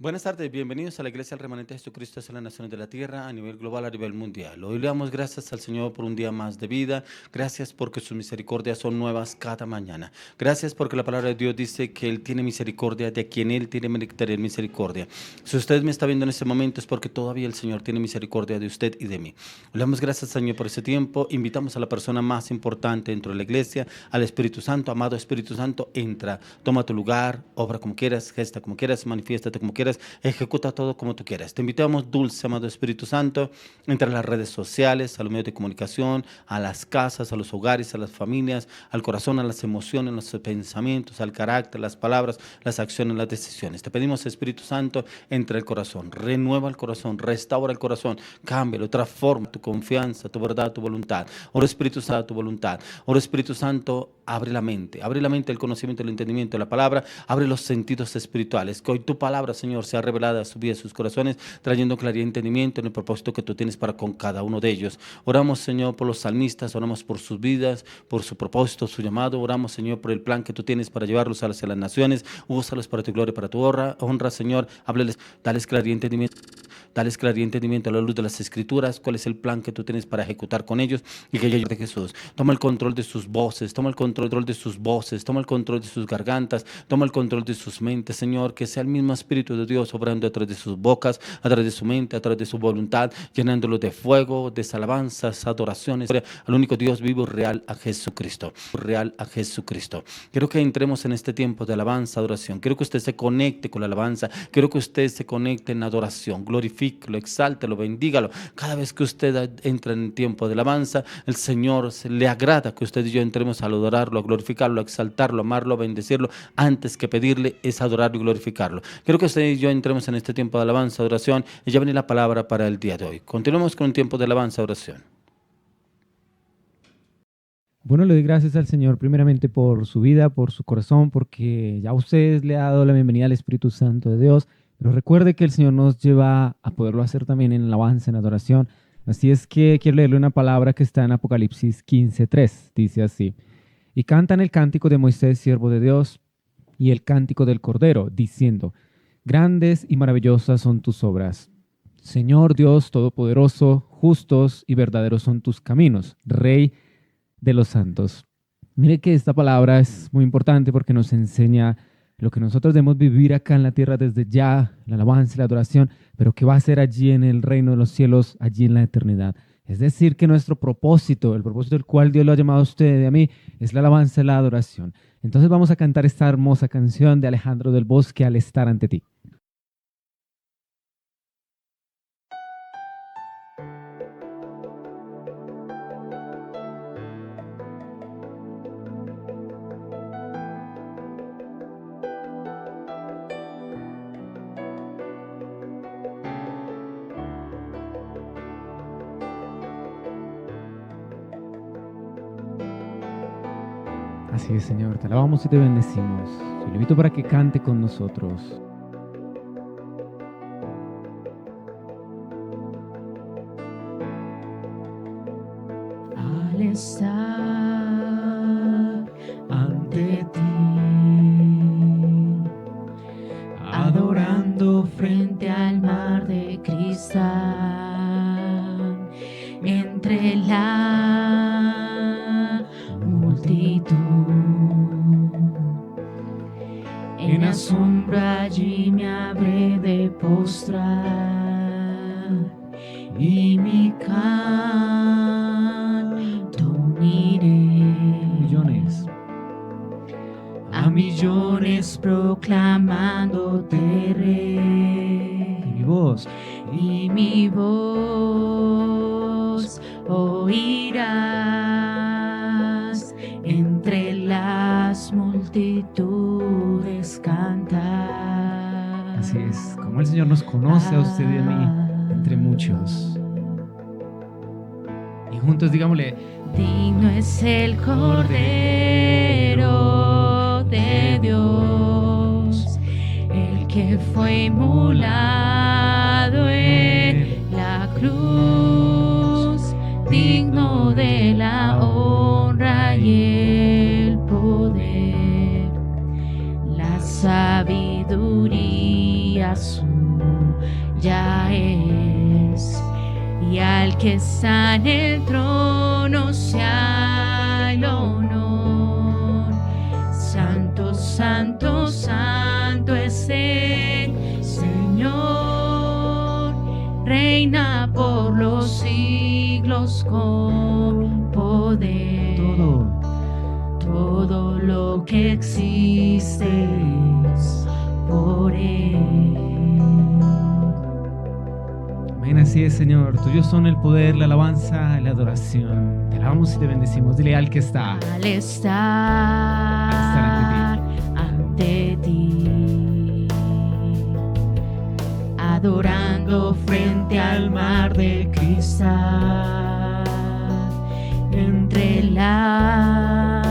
Buenas tardes, bienvenidos a la Iglesia del Remanente de Jesucristo de las Naciones de la Tierra a nivel global, a nivel mundial. Hoy le damos gracias al Señor por un día más de vida. Gracias porque sus misericordias son nuevas cada mañana. Gracias porque la palabra de Dios dice que Él tiene misericordia de quien Él tiene misericordia. Si usted me está viendo en este momento es porque todavía el Señor tiene misericordia de usted y de mí. Le damos gracias, Señor, por ese tiempo. Invitamos a la persona más importante dentro de la iglesia, al Espíritu Santo. Amado Espíritu Santo, entra, toma tu lugar, obra como quieras, gesta como quieras, manifiéstate como quieras. Ejecuta todo como tú quieras. Te invitamos, dulce, amado Espíritu Santo, entre las redes sociales, a los medios de comunicación, a las casas, a los hogares, a las familias, al corazón, a las emociones, a los pensamientos, al carácter, las palabras, las acciones, las decisiones. Te pedimos, Espíritu Santo, entre el corazón, renueva el corazón, restaura el corazón, cámbialo, transforma tu confianza, tu verdad, tu voluntad. Ora, Espíritu Santo, tu voluntad. Ora, Espíritu Santo, abre la mente, el conocimiento, el entendimiento de la palabra, abre los sentidos espirituales. Que hoy tu palabra, Señor, sea revelada a su vida, a sus corazones, trayendo claridad y entendimiento en el propósito que tú tienes para con cada uno de ellos. Oramos, Señor, por los salmistas, oramos por sus vidas, por su propósito, su llamado. Oramos, Señor, por el plan que tú tienes para llevarlos hacia las naciones. Úsalos para tu gloria y para tu honra, Señor. Háblales, dales claridad y entendimiento. Dales claridad y entendimiento a la luz de las Escrituras, cuál es el plan que tú tienes para ejecutar con ellos y que ellos de Jesús. Toma el control de sus voces, toma el control de sus voces, toma el control de sus gargantas, toma el control de sus mentes, Señor, que sea el mismo Espíritu de Dios obrando a través de sus bocas, a través de su mente, a través de su voluntad, llenándolo de fuego, de alabanzas, adoraciones, al único Dios vivo, real, a Jesucristo, real a Jesucristo. Quiero que entremos en este tiempo de alabanza, adoración. Quiero que usted se conecte con la alabanza, quiero que usted se conecte en adoración, glorifíquelo, exáltelo, bendígalo. Cada vez que usted entra en tiempo de alabanza, el Señor le agrada que usted y yo entremos a adorarlo, a glorificarlo, a exaltarlo, a amarlo, a bendecirlo. Antes que pedirle es adorarlo y glorificarlo. Quiero que usted y yo entremos en este tiempo de alabanza, adoración, y ya viene la palabra para el día de hoy. Continuemos con un tiempo de alabanza, adoración. Bueno, le doy gracias al Señor primeramente por su vida, por su corazón, porque ya usted le ha dado la bienvenida al Espíritu Santo de Dios. Pero recuerde que el Señor nos lleva a poderlo hacer también en alabanza, en adoración. Así es que quiero leerle una palabra que está en Apocalipsis 15:3. Dice así: y cantan el cántico de Moisés, siervo de Dios, y el cántico del Cordero, diciendo: grandes y maravillosas son tus obras. Señor Dios Todopoderoso, justos y verdaderos son tus caminos, Rey de los santos. Mire que esta palabra es muy importante porque nos enseña lo que nosotros debemos vivir acá en la tierra desde ya, la alabanza y la adoración, pero que va a ser allí en el reino de los cielos, allí en la eternidad. Es decir, que nuestro propósito, el propósito del cual Dios lo ha llamado a usted y a mí, es la alabanza y la adoración. Entonces vamos a cantar esta hermosa canción de Alejandro del Bosque, Al estar ante ti. Así es, Señor, te alabamos y te bendecimos. Te invito para que cante con nosotros. Al estar ante ti, adorando frente al mar de cristal, entre la multitud, en asombro allí me habré de postrar y mi canto uniré a millones proclamándote Rey, y mi voz oirás entre las multitudes cantar. Así es, como el Señor nos conoce a usted y a mí, entre muchos. Y juntos digámosle: digno es el Cordero de Dios, el que fue inmolado en la cruz, digno de la honra y el poder, la sabiduría suya es, y al que está en el trono sea el honor. Santo, santo, santo es el Señor, reina por los siglos con poder. Todo lo que existe es por Él. Amén, así es, Señor. Tuyos son el poder, la alabanza y la adoración. Te alabamos y te bendecimos. Dile al que está. Al estar ante ti, adorando frente al mar de cristal, entre la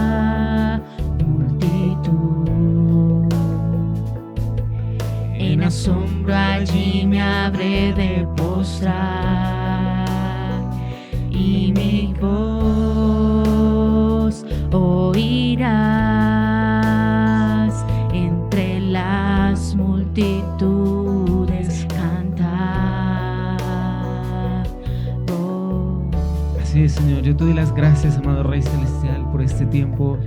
multitud, en asombro allí me habré de postrar, y mi voz oirás entre las multitudes cantar. Oh. Así es, Señor. Yo te doy las gracias, amado Rey Celestial, por este tiempo.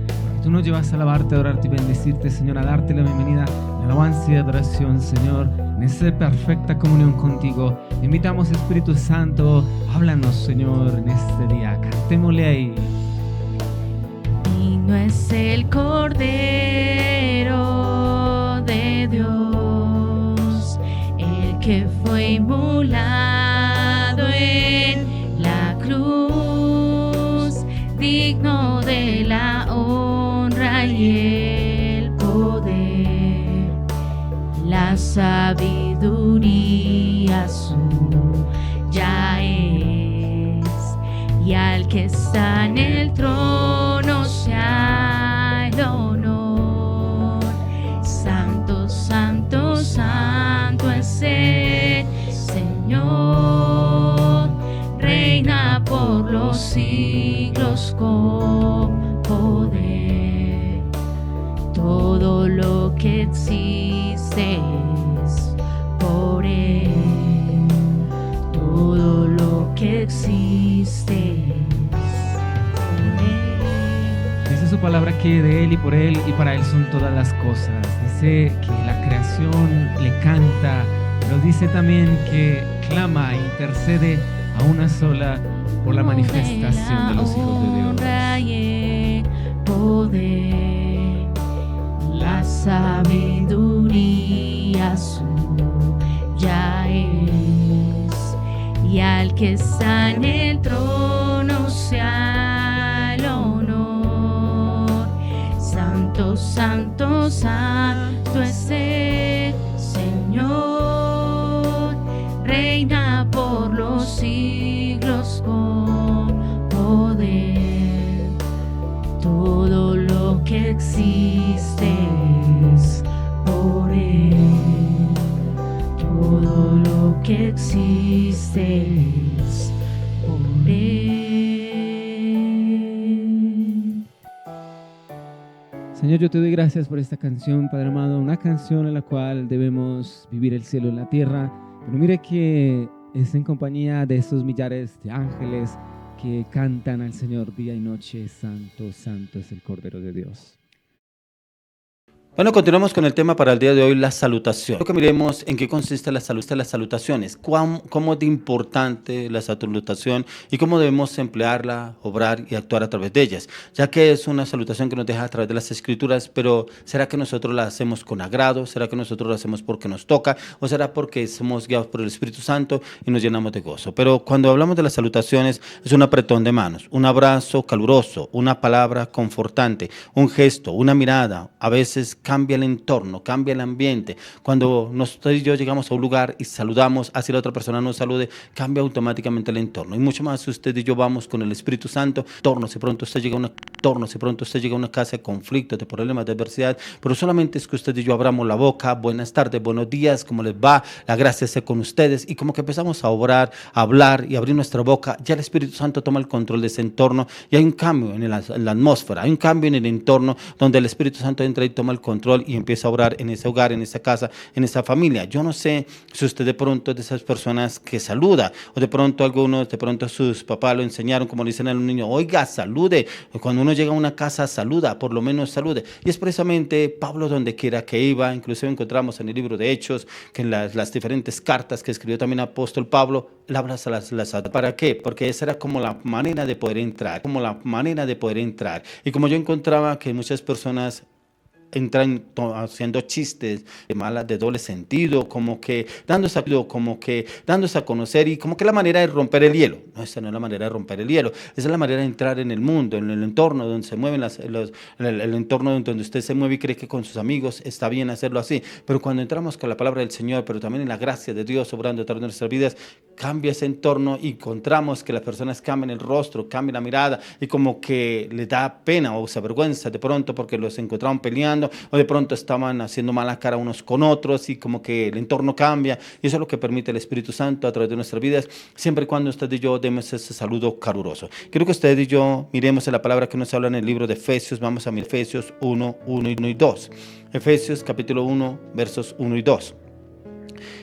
Tú nos llevas a alabarte, a adorarte y bendecirte, Señor, a darte la bienvenida, la alabanza y adoración, Señor, en esta perfecta comunión contigo. Te invitamos, Espíritu Santo, háblanos, Señor, en este día. Cantémosle ahí. Digno es el Cordero de Dios, el que fue inmolado en la cruz, digno de la honra y el poder, la sabiduría suya es, y al que está en el trono sea el honor. Santo, santo, santo es el Señor, reina por los siglos con poder. Todo lo que existe es por Él. Todo lo que existe es por Él. Dice su palabra que de Él y por Él y para Él son todas las cosas. Dice que la creación le canta, pero dice también que clama e intercede a una sola por la manifestación de los hijos de Dios. Poder, la sabiduría suya es, y al que está en el trono sea el honor. Santo, santo, santo es el Señor, reina por los siglos con poder. Todo lo que existe es por Él. Todo lo que existe es por Él. Señor, yo te doy gracias por esta canción, Padre amado, una canción en la cual debemos vivir el cielo en la tierra, pero mire que es en compañía de esos millares de ángeles que cantan al Señor día y noche. Santo, santo es el Cordero de Dios. Bueno, continuamos con el tema para el día de hoy, la salutación. Quiero que miremos en qué consiste las salutaciones, cómo de importante la salutación y cómo debemos emplearla, obrar y actuar a través de ellas, ya que es una salutación que nos deja a través de las Escrituras, pero ¿será que nosotros la hacemos con agrado? ¿Será que nosotros la hacemos porque nos toca? ¿O será porque somos guiados por el Espíritu Santo y nos llenamos de gozo? Pero cuando hablamos de las salutaciones, es un apretón de manos, un abrazo caluroso, una palabra confortante, un gesto, una mirada, a veces cambia el entorno, cambia el ambiente. Cuando nosotros y yo llegamos a un lugar y saludamos, así la otra persona nos salude, cambia automáticamente el entorno. Y mucho más si usted y yo vamos con el Espíritu Santo, si pronto usted llega a una casa de conflictos, de problemas, de adversidad, pero solamente es que usted y yo abramos la boca, buenas tardes, buenos días, ¿cómo les va? La gracia esté con ustedes, y como que empezamos a obrar, a hablar y abrir nuestra boca, ya el Espíritu Santo toma el control de ese entorno y hay un cambio en la atmósfera, hay un cambio en el entorno donde el Espíritu Santo entra y toma el control control y empieza a orar en ese hogar, en esa casa, en esa familia. Yo no sé si usted de pronto es de esas personas que saluda, o de pronto algunos, de pronto sus papás lo enseñaron, como le dicen a un niño, oiga, salude. Cuando uno llega a una casa, saluda, por lo menos salude. Y es precisamente Pablo donde quiera que iba, inclusive encontramos en el libro de Hechos, que en las diferentes cartas que escribió también el apóstol Pablo, él habla ¿para qué? Porque esa era como la manera de poder entrar, Y como yo encontraba que muchas personas entran haciendo chistes de malas, de doble sentido, como que dándose a conocer, y como que la manera de romper el hielo. No, esa no es la manera de romper el hielo, esa es la manera de entrar en el mundo, en el entorno donde se mueven el entorno donde usted se mueve y cree que con sus amigos está bien hacerlo así. Pero cuando entramos con la palabra del Señor, pero también en la gracia de Dios obrando a través de nuestras vidas, cambia ese entorno y encontramos que las personas cambian el rostro, cambian la mirada, y como que les da pena o se avergüenza de pronto porque los encontraron peleando, o de pronto estaban haciendo mala cara unos con otros, y como que el entorno cambia. Y eso es lo que permite el Espíritu Santo a través de nuestras vidas, siempre y cuando usted y yo demos ese saludo caluroso. Quiero que usted y yo miremos en la palabra que nos habla en el libro de Efesios. Vamos a mirar Efesios 1 y 2. Efesios capítulo 1, versos 1 y 2.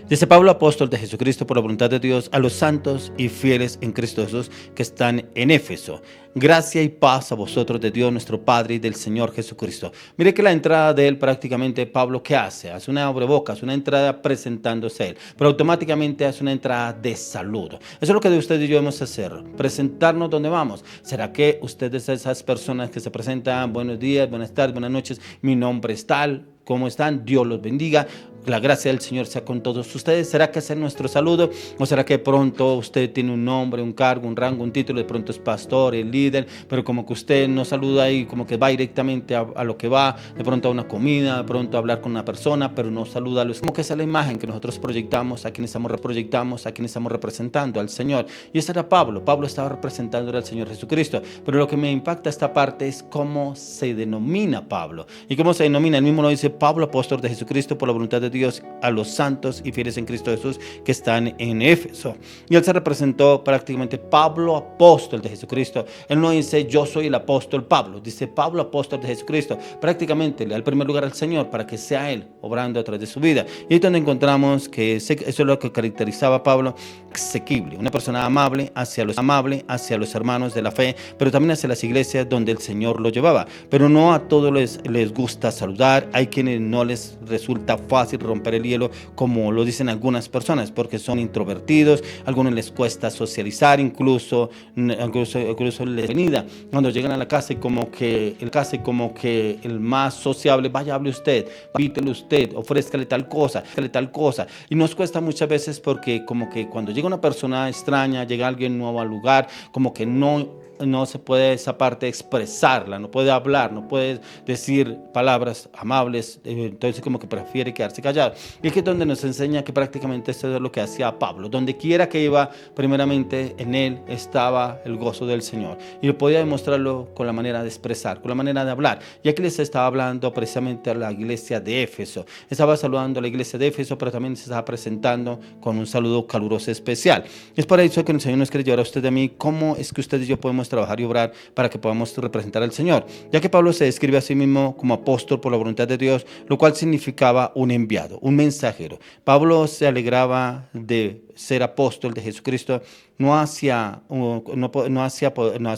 Dice Pablo, apóstol de Jesucristo por la voluntad de Dios, a los santos y fieles en Cristo Jesús que están en Éfeso. Gracia y paz a vosotros de Dios nuestro Padre y del Señor Jesucristo. Mire que la entrada de él prácticamente, Pablo, ¿qué hace? Hace una abrebocas, una entrada presentándose a él, pero automáticamente hace una entrada de saludo. Eso es lo que de usted y yo debemos hacer, presentarnos donde vamos. ¿Será que usted es de esas personas que se presentan, buenos días, buenas tardes, buenas noches, mi nombre es tal, ¿cómo están? Dios los bendiga. La gracia del Señor sea con todos ustedes. ¿Será que ese es nuestro saludo? ¿O será que pronto usted tiene un nombre, un cargo, un rango, un título? De pronto es pastor, el líder, pero como que usted no saluda y como que va directamente a lo que va, de pronto a una comida, de pronto a hablar con una persona, pero no saluda a los. Como que esa es la imagen que nosotros proyectamos, a quienes estamos representando al Señor. Y ese era Pablo. Pablo estaba representando al Señor Jesucristo. Pero lo que me impacta esta parte es cómo se denomina Pablo. ¿Y cómo se denomina? Él mismo lo dice: Pablo, apóstol de Jesucristo por la voluntad de Dios, a los santos y fieles en Cristo Jesús que están en Éfeso. Y él se representó prácticamente Pablo, apóstol de Jesucristo. Él no dice yo soy el apóstol Pablo, dice Pablo, apóstol de Jesucristo. Prácticamente le da el primer lugar al Señor para que sea él obrando a través de su vida. Y es donde encontramos que eso es lo que caracterizaba a Pablo: asequible, una persona amable hacia los hermanos de la fe, pero también hacia las iglesias donde el Señor lo llevaba. Pero no a todos les gusta saludar. Hay quienes no les resulta fácil romper el hielo, como lo dicen algunas personas, porque son introvertidos, a algunos les cuesta socializar, incluso les venida cuando llegan a la casa y como que el más sociable, vaya, hable usted, invítele usted, ofrézcale tal cosa, y nos cuesta muchas veces porque como que cuando llega una persona extraña, llega alguien nuevo al lugar, como que no se puede esa parte expresarla, no puede hablar, no puede decir palabras amables, entonces como que prefiere quedarse callado. Y aquí es donde nos enseña que prácticamente eso es lo que hacía Pablo. Donde quiera que iba, primeramente en él estaba el gozo del Señor. Y podía demostrarlo con la manera de expresar, con la manera de hablar. Y aquí les estaba hablando precisamente a la iglesia de Éfeso. Estaba saludando a la iglesia de Éfeso, pero también se estaba presentando con un saludo caluroso especial. Es por eso que el Señor nos quiere llevar a usted y a mí cómo es que usted y yo podemos trabajar y obrar para que podamos representar al Señor, ya que Pablo se describe a sí mismo como apóstol por la voluntad de Dios, lo cual significaba un enviado, un mensajero. Pablo se alegraba de ser apóstol de Jesucristo, no hacia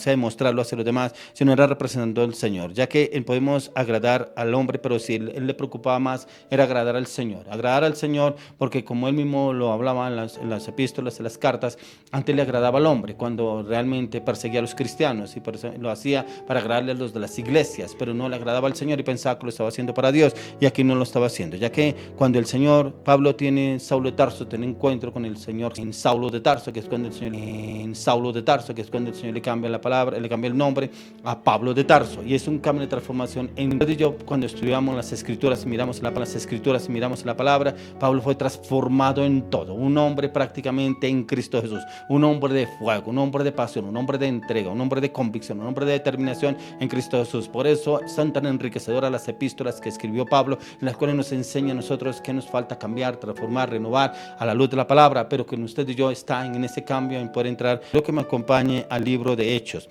demostrarlo hacia los demás, sino era representando al Señor, ya que podemos agradar al hombre, pero si él le preocupaba más era agradar al Señor, porque como él mismo lo hablaba en las epístolas, en las cartas, antes le agradaba al hombre, cuando realmente perseguía a los cristianos, y lo hacía para agradarle a los de las iglesias, pero no le agradaba al Señor y pensaba que lo estaba haciendo para Dios, y aquí no lo estaba haciendo, ya que cuando el Señor, Pablo tiene Saulo de Tarso, tiene encuentro con el Señor en Saulo de Tarso, que es cuando el Señor le cambia la palabra, le cambia el nombre a Pablo de Tarso, y es un cambio de transformación. Cuando estudiamos las Escrituras y miramos la palabra, Pablo fue transformado en todo, un hombre prácticamente en Cristo Jesús, un hombre de fuego, un hombre de pasión, un hombre de entrega, un hombre de convicción, un hombre de determinación en Cristo Jesús. Por eso son tan enriquecedoras las epístolas que escribió Pablo, en las cuales nos enseña a nosotros que nos falta cambiar, transformar, renovar a la luz de la palabra, pero que usted y yo están en ese cambio, en poder entrar. Lo que me acompañe al libro de Hechos.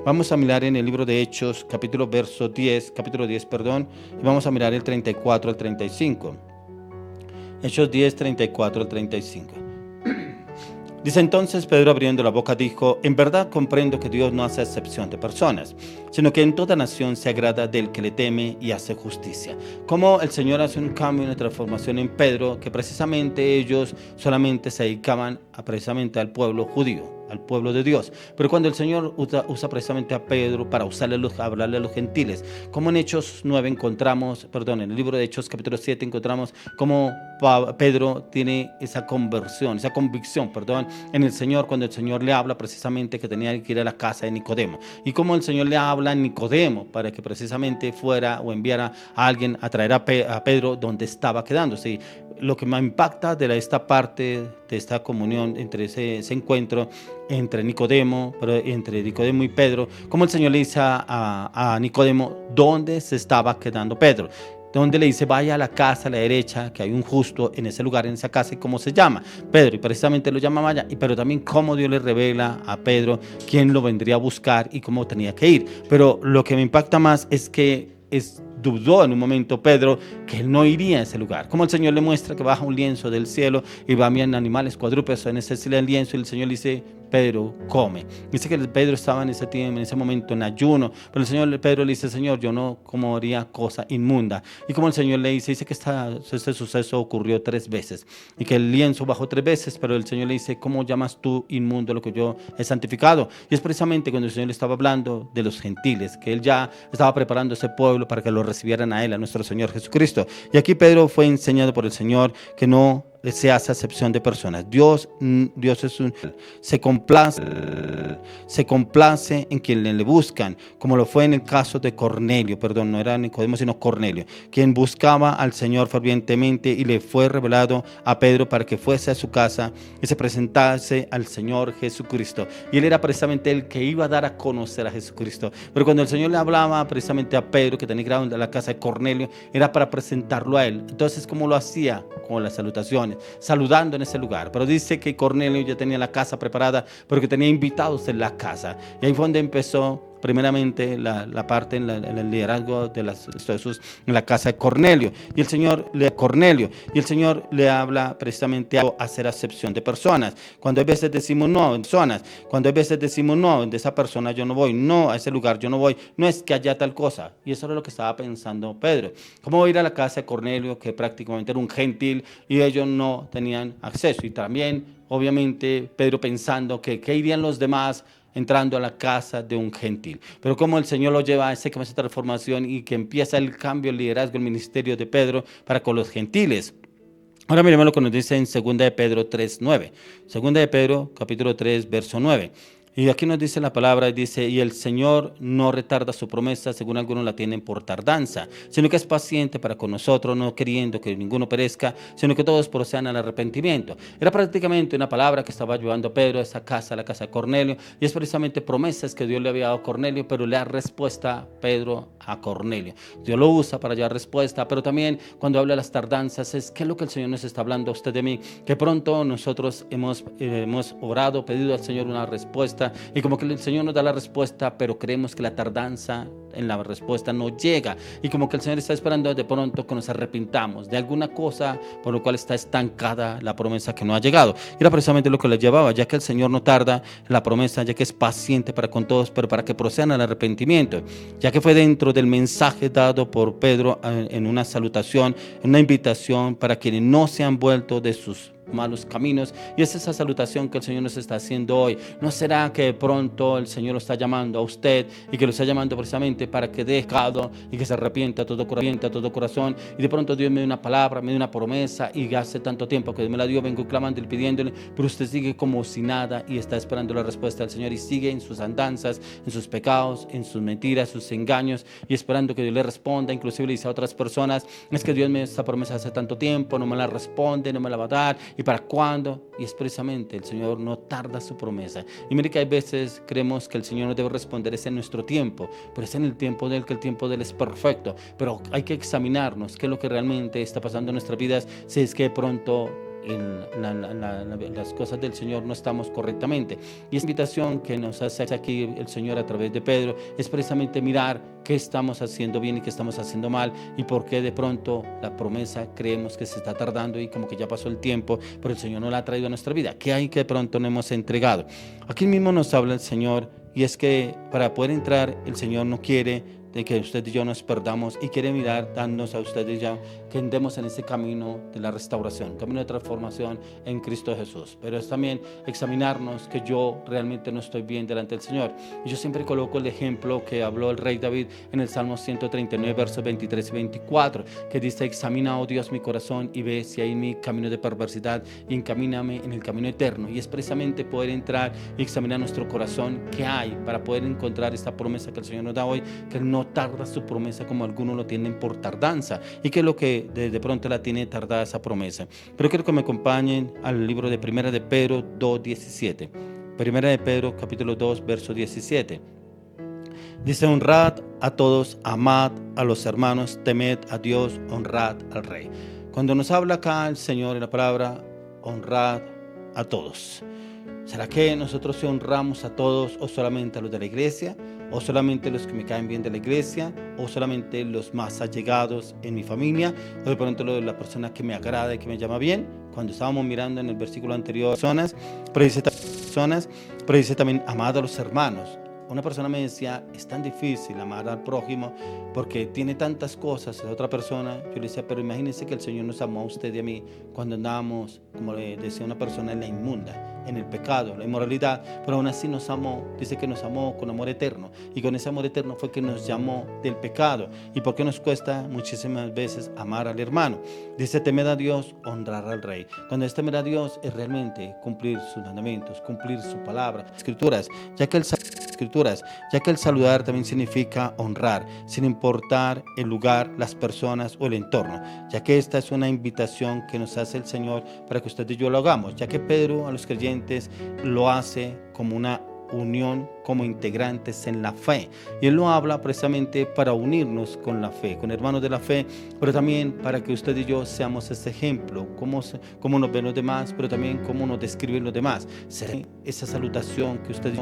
Vamos a mirar en el libro de Hechos, capítulo 10, y vamos a mirar el 34 al 35. Hechos 10, 34 al 35. Dice entonces Pedro, abriendo la boca, dijo: en verdad comprendo que Dios no hace excepción de personas, sino que en toda nación se agrada del que le teme y hace justicia. Como el Señor hace un cambio, una transformación en Pedro, que precisamente ellos solamente se dedicaban precisamente al pueblo judío, al pueblo de Dios. Pero cuando el Señor usa precisamente a Pedro para hablarle a los gentiles, como en Hechos 9 encontramos, en el libro de Hechos capítulo 7 encontramos como Pedro tiene esa convicción en el Señor, cuando el Señor le habla precisamente que tenía que ir a la casa de Nicodemo, y como el Señor le habla a Nicodemo para que precisamente fuera o enviara a alguien a traer a Pedro donde estaba quedándose. Lo que me impacta de esta parte, de esta comunión, entre ese encuentro entre Nicodemo y Pedro, como el Señor le dice a Nicodemo dónde se estaba quedando Pedro, donde le dice: vaya a la casa a la derecha, que hay un justo en ese lugar, en esa casa. ¿Y cómo se llama? Pedro. Y precisamente lo llama Maya. Pero también cómo Dios le revela a Pedro quién lo vendría a buscar y cómo tenía que ir. Pero lo que me impacta más es que dudó en un momento Pedro que él no iría a ese lugar. Como el Señor le muestra que baja un lienzo del cielo y va bien animales cuadrúpedos en ese lienzo, y el Señor le dice: Pedro, come. Dice que Pedro estaba en ese tiempo, en ese momento en ayuno, pero Pedro le dice: Señor, yo no comería cosa inmunda. Y como el Señor le dice que este suceso ocurrió 3 veces y que el lienzo bajó 3 veces, pero el Señor le dice: ¿cómo llamas tú inmundo lo que yo he santificado? Y es precisamente cuando el Señor le estaba hablando de los gentiles, que él ya estaba preparando ese pueblo para que lo recibieran a él, a nuestro Señor Jesucristo. Y aquí Pedro fue enseñado por el Señor que no se hace acepción de personas. Dios se complace en quienes le buscan, como lo fue en el caso de Cornelio, no era Nicodemo sino Cornelio, quien buscaba al Señor fervientemente, y le fue revelado a Pedro para que fuese a su casa y se presentase al Señor Jesucristo. Y él era precisamente el que iba a dar a conocer a Jesucristo. Pero cuando el Señor le hablaba precisamente a Pedro, que tenía que ir a la casa de Cornelio, era para presentarlo a él. Entonces, ¿cómo lo hacía? Con las salutaciones, saludando en ese lugar. Pero dice que Cornelio ya tenía la casa preparada porque tenía invitados en la casa. Y ahí fue donde empezó primeramente la parte en el liderazgo de Jesús en la casa de Cornelio. Y el Señor le habla precisamente a hacer acepción de personas. Cuando a veces decimos no en personas, cuando a veces decimos no, de esa persona yo no voy, no, a ese lugar yo no voy, no es que haya tal cosa. Y eso era lo que estaba pensando Pedro. ¿Cómo voy a ir a la casa de Cornelio, que prácticamente era un gentil, y ellos no tenían acceso? Y también, obviamente, Pedro pensando que ¿qué irían los demás entrando a la casa de un gentil? Pero como el Señor lo lleva a esa transformación y que empieza el cambio, el liderazgo, el ministerio de Pedro para con los gentiles. Ahora miremos lo que nos dice en 2 de Pedro 3:9. 2 de Pedro capítulo 3 verso 9. Y aquí nos dice la palabra, dice: y el Señor no retarda su promesa, según algunos la tienen por tardanza, sino que es paciente para con nosotros, no queriendo que ninguno perezca, sino que todos procedan al arrepentimiento. Era prácticamente una palabra que estaba llevando a Pedro a esa casa, a la casa de Cornelio, y es precisamente promesas que Dios le había dado a Cornelio, pero le da respuesta Pedro a Cornelio. Dios lo usa para llevar respuesta, pero también cuando habla de las tardanzas, es qué es lo que el Señor nos está hablando a usted de mí, que pronto nosotros hemos orado, pedido al Señor una respuesta, y como que el Señor nos da la respuesta, pero creemos que la tardanza en la respuesta no llega, y como que el Señor está esperando de pronto que nos arrepintamos de alguna cosa por lo cual está estancada la promesa que no ha llegado. Y era precisamente lo que le llevaba, ya que el Señor no tarda la promesa, ya que es paciente para con todos, pero para que procedan al arrepentimiento, ya que fue dentro del mensaje dado por Pedro en una salutación, en una invitación para quienes no se han vuelto de sus malos caminos. Y es esa salutación que el Señor nos está haciendo hoy. ¿No será que de pronto el Señor lo está llamando a usted, y que lo está llamando precisamente para que deje pecado y que se arrepienta a todo corazón? Y de pronto Dios me dio una palabra, me dio una promesa, y hace tanto tiempo que me la dio, vengo clamando y pidiéndole, pero usted sigue como si nada y está esperando la respuesta del Señor, y sigue en sus andanzas, en sus pecados, en sus mentiras, sus engaños, y esperando que Dios le responda. Inclusive le dice a otras personas: es que Dios me dio esta promesa hace tanto tiempo, no me la responde, no me la va a dar, y para cuándo. Y expresamente el Señor no tarda su promesa. Y mire que hay veces creemos que el Señor nos debe responder es en nuestro tiempo, pero es en el tiempo de Él, que el tiempo de Él es perfecto. Pero hay que examinarnos qué es lo que realmente está pasando en nuestras vidas, si es que de pronto las cosas del Señor no estamos correctamente. Y esta invitación que nos hace aquí el Señor a través de Pedro es precisamente mirar qué estamos haciendo bien y qué estamos haciendo mal, y por qué de pronto la promesa creemos que se está tardando y como que ya pasó el tiempo, pero el Señor no la ha traído a nuestra vida. ¿Qué hay que de pronto no hemos entregado? Aquí mismo nos habla el Señor, y es que para poder entrar el Señor no quiere de que usted y yo nos perdamos, y quiere mirar, darnos a usted y yo que andemos en ese camino de la restauración, camino de transformación en Cristo Jesús. Pero es también examinarnos que yo realmente no estoy bien delante del Señor. Y yo siempre coloco el ejemplo que habló el rey David en el Salmo 139, versos 23 y 24, que dice: examina, oh Dios, mi corazón y ve si hay en mí camino de perversidad y encamíname en el camino eterno. Y es precisamente poder entrar y examinar nuestro corazón, qué hay, para poder encontrar esta promesa que el Señor nos da hoy, que no tarda su promesa como algunos lo tienen por tardanza, y que es lo que de pronto la tiene tardada esa promesa. Pero quiero que me acompañen al libro de Primera de Pedro 2:17. Primera de Pedro capítulo 2 verso 17. Dice: honrad a todos, amad a los hermanos, temed a Dios, honrad al Rey. Cuando nos habla acá el Señor en la palabra, honrad a todos. ¿Será que nosotros honramos a todos, o solamente a los de la iglesia, o solamente los que me caen bien de la iglesia, o solamente los más allegados en mi familia, o de pronto la persona que me agrada y que me llama bien? Cuando estábamos mirando en el versículo anterior, pero dice también amad a los hermanos. Una persona me decía: es tan difícil amar al prójimo porque tiene tantas cosas la otra persona. Yo le decía: pero imagínense que el Señor nos amó a usted y a mí cuando andábamos, como le decía una persona, en la inmunda, en el pecado, la inmoralidad, pero aún así nos amó. Dice que nos amó con amor eterno, y con ese amor eterno fue que nos llamó del pecado. ¿Y por qué nos cuesta muchísimas veces amar al hermano? Dice: temed a Dios, honrar al Rey. Cuando es temer a Dios es realmente cumplir sus mandamientos, cumplir su palabra, escrituras, ya que el saludar también significa honrar, sin importar el lugar, las personas o el entorno, ya que esta es una invitación que nos hace el Señor para que usted y yo lo hagamos, ya que Pedro a los creyentes lo hace como una unión como integrantes en la fe, y él lo habla precisamente para unirnos con la fe, con hermanos de la fe, pero también para que usted y yo seamos ese ejemplo, cómo nos ven los demás, pero también cómo nos describen los demás. Esa salutación que usted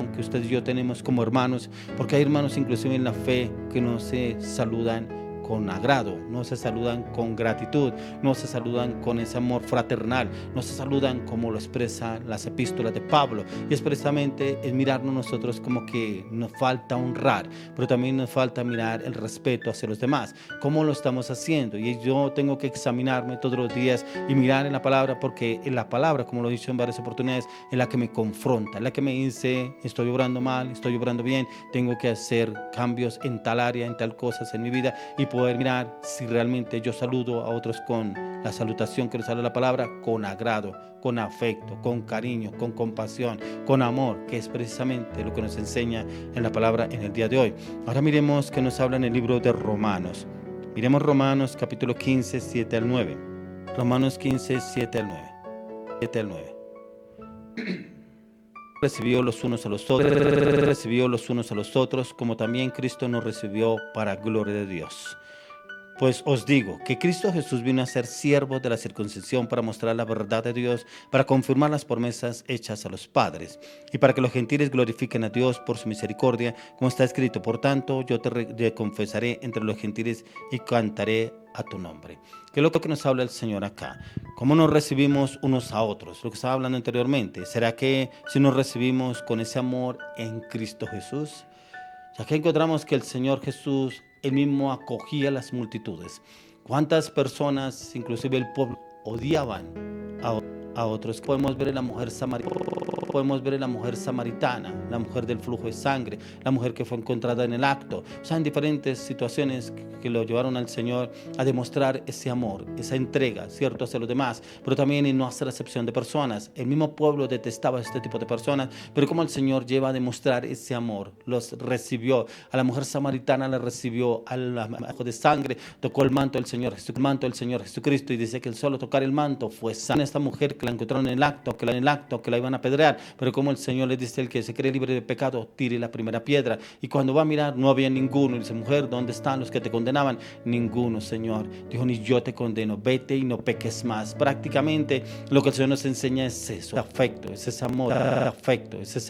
y yo tenemos como hermanos, porque hay hermanos inclusive en la fe que no se saludan con agrado, no se saludan con gratitud, no se saludan con ese amor fraternal, no se saludan como lo expresan las epístolas de Pablo. Y es precisamente el mirarnos nosotros como que nos falta honrar, pero también nos falta mirar el respeto hacia los demás. ¿Cómo lo estamos haciendo? Y yo tengo que examinarme todos los días y mirar en la palabra, porque en la palabra, como lo he dicho en varias oportunidades, es la que me confronta, es la que me dice: estoy obrando mal, estoy obrando bien, tengo que hacer cambios en tal área, en tal cosas en mi vida, y poder mirar si realmente yo saludo a otros con la salutación que nos sale la palabra, con agrado, con afecto, con cariño, con compasión, con amor, que es precisamente lo que nos enseña en la palabra en el día de hoy. Ahora miremos que nos habla en el libro de Romanos. Miremos Romanos capítulo 15, 7 al 9. Romanos 15, 7 al 9. 7 al 9. Recibió los unos a los otros, como también Cristo nos recibió para gloria de Dios. Pues os digo que Cristo Jesús vino a ser siervo de la circuncisión para mostrar la verdad de Dios, para confirmar las promesas hechas a los padres, y para que los gentiles glorifiquen a Dios por su misericordia, como está escrito: por tanto, yo te confesaré entre los gentiles y cantaré a tu nombre. ¿Qué es lo que nos habla el Señor acá? ¿Cómo nos recibimos unos a otros? Lo que estaba hablando anteriormente. ¿Será que si nos recibimos con ese amor en Cristo Jesús? Ya que encontramos que el Señor Jesús, Él mismo acogía a las multitudes. ¿Cuántas personas, inclusive el pueblo, odiaban a otros? Podemos ver en la mujer samaritana. podemos ver en la mujer samaritana, la mujer del flujo de sangre, la mujer que fue encontrada en el acto. O sea, en diferentes situaciones que lo llevaron al Señor a demostrar ese amor, esa entrega, ¿cierto?, hacia los demás, pero también en no hacer acepción de personas. El mismo pueblo detestaba a este tipo de personas, pero como el Señor lleva a demostrar ese amor, los recibió. A la mujer samaritana la recibió, al flujo de sangre tocó el manto del Señor Jesucristo, y dice que el solo tocar el manto fue sana. Esta mujer que la encontraron en el acto, que la iban a apedrear, pero como el Señor le dice: el que se cree libre de pecado, tire la primera piedra. Y cuando va a mirar, no había ninguno. Y dice: mujer, ¿dónde están los que te condenaban? Ninguno, Señor. Dijo: ni yo te condeno, vete y no peques más. Prácticamente lo que el Señor nos enseña es eso: afecto, es ese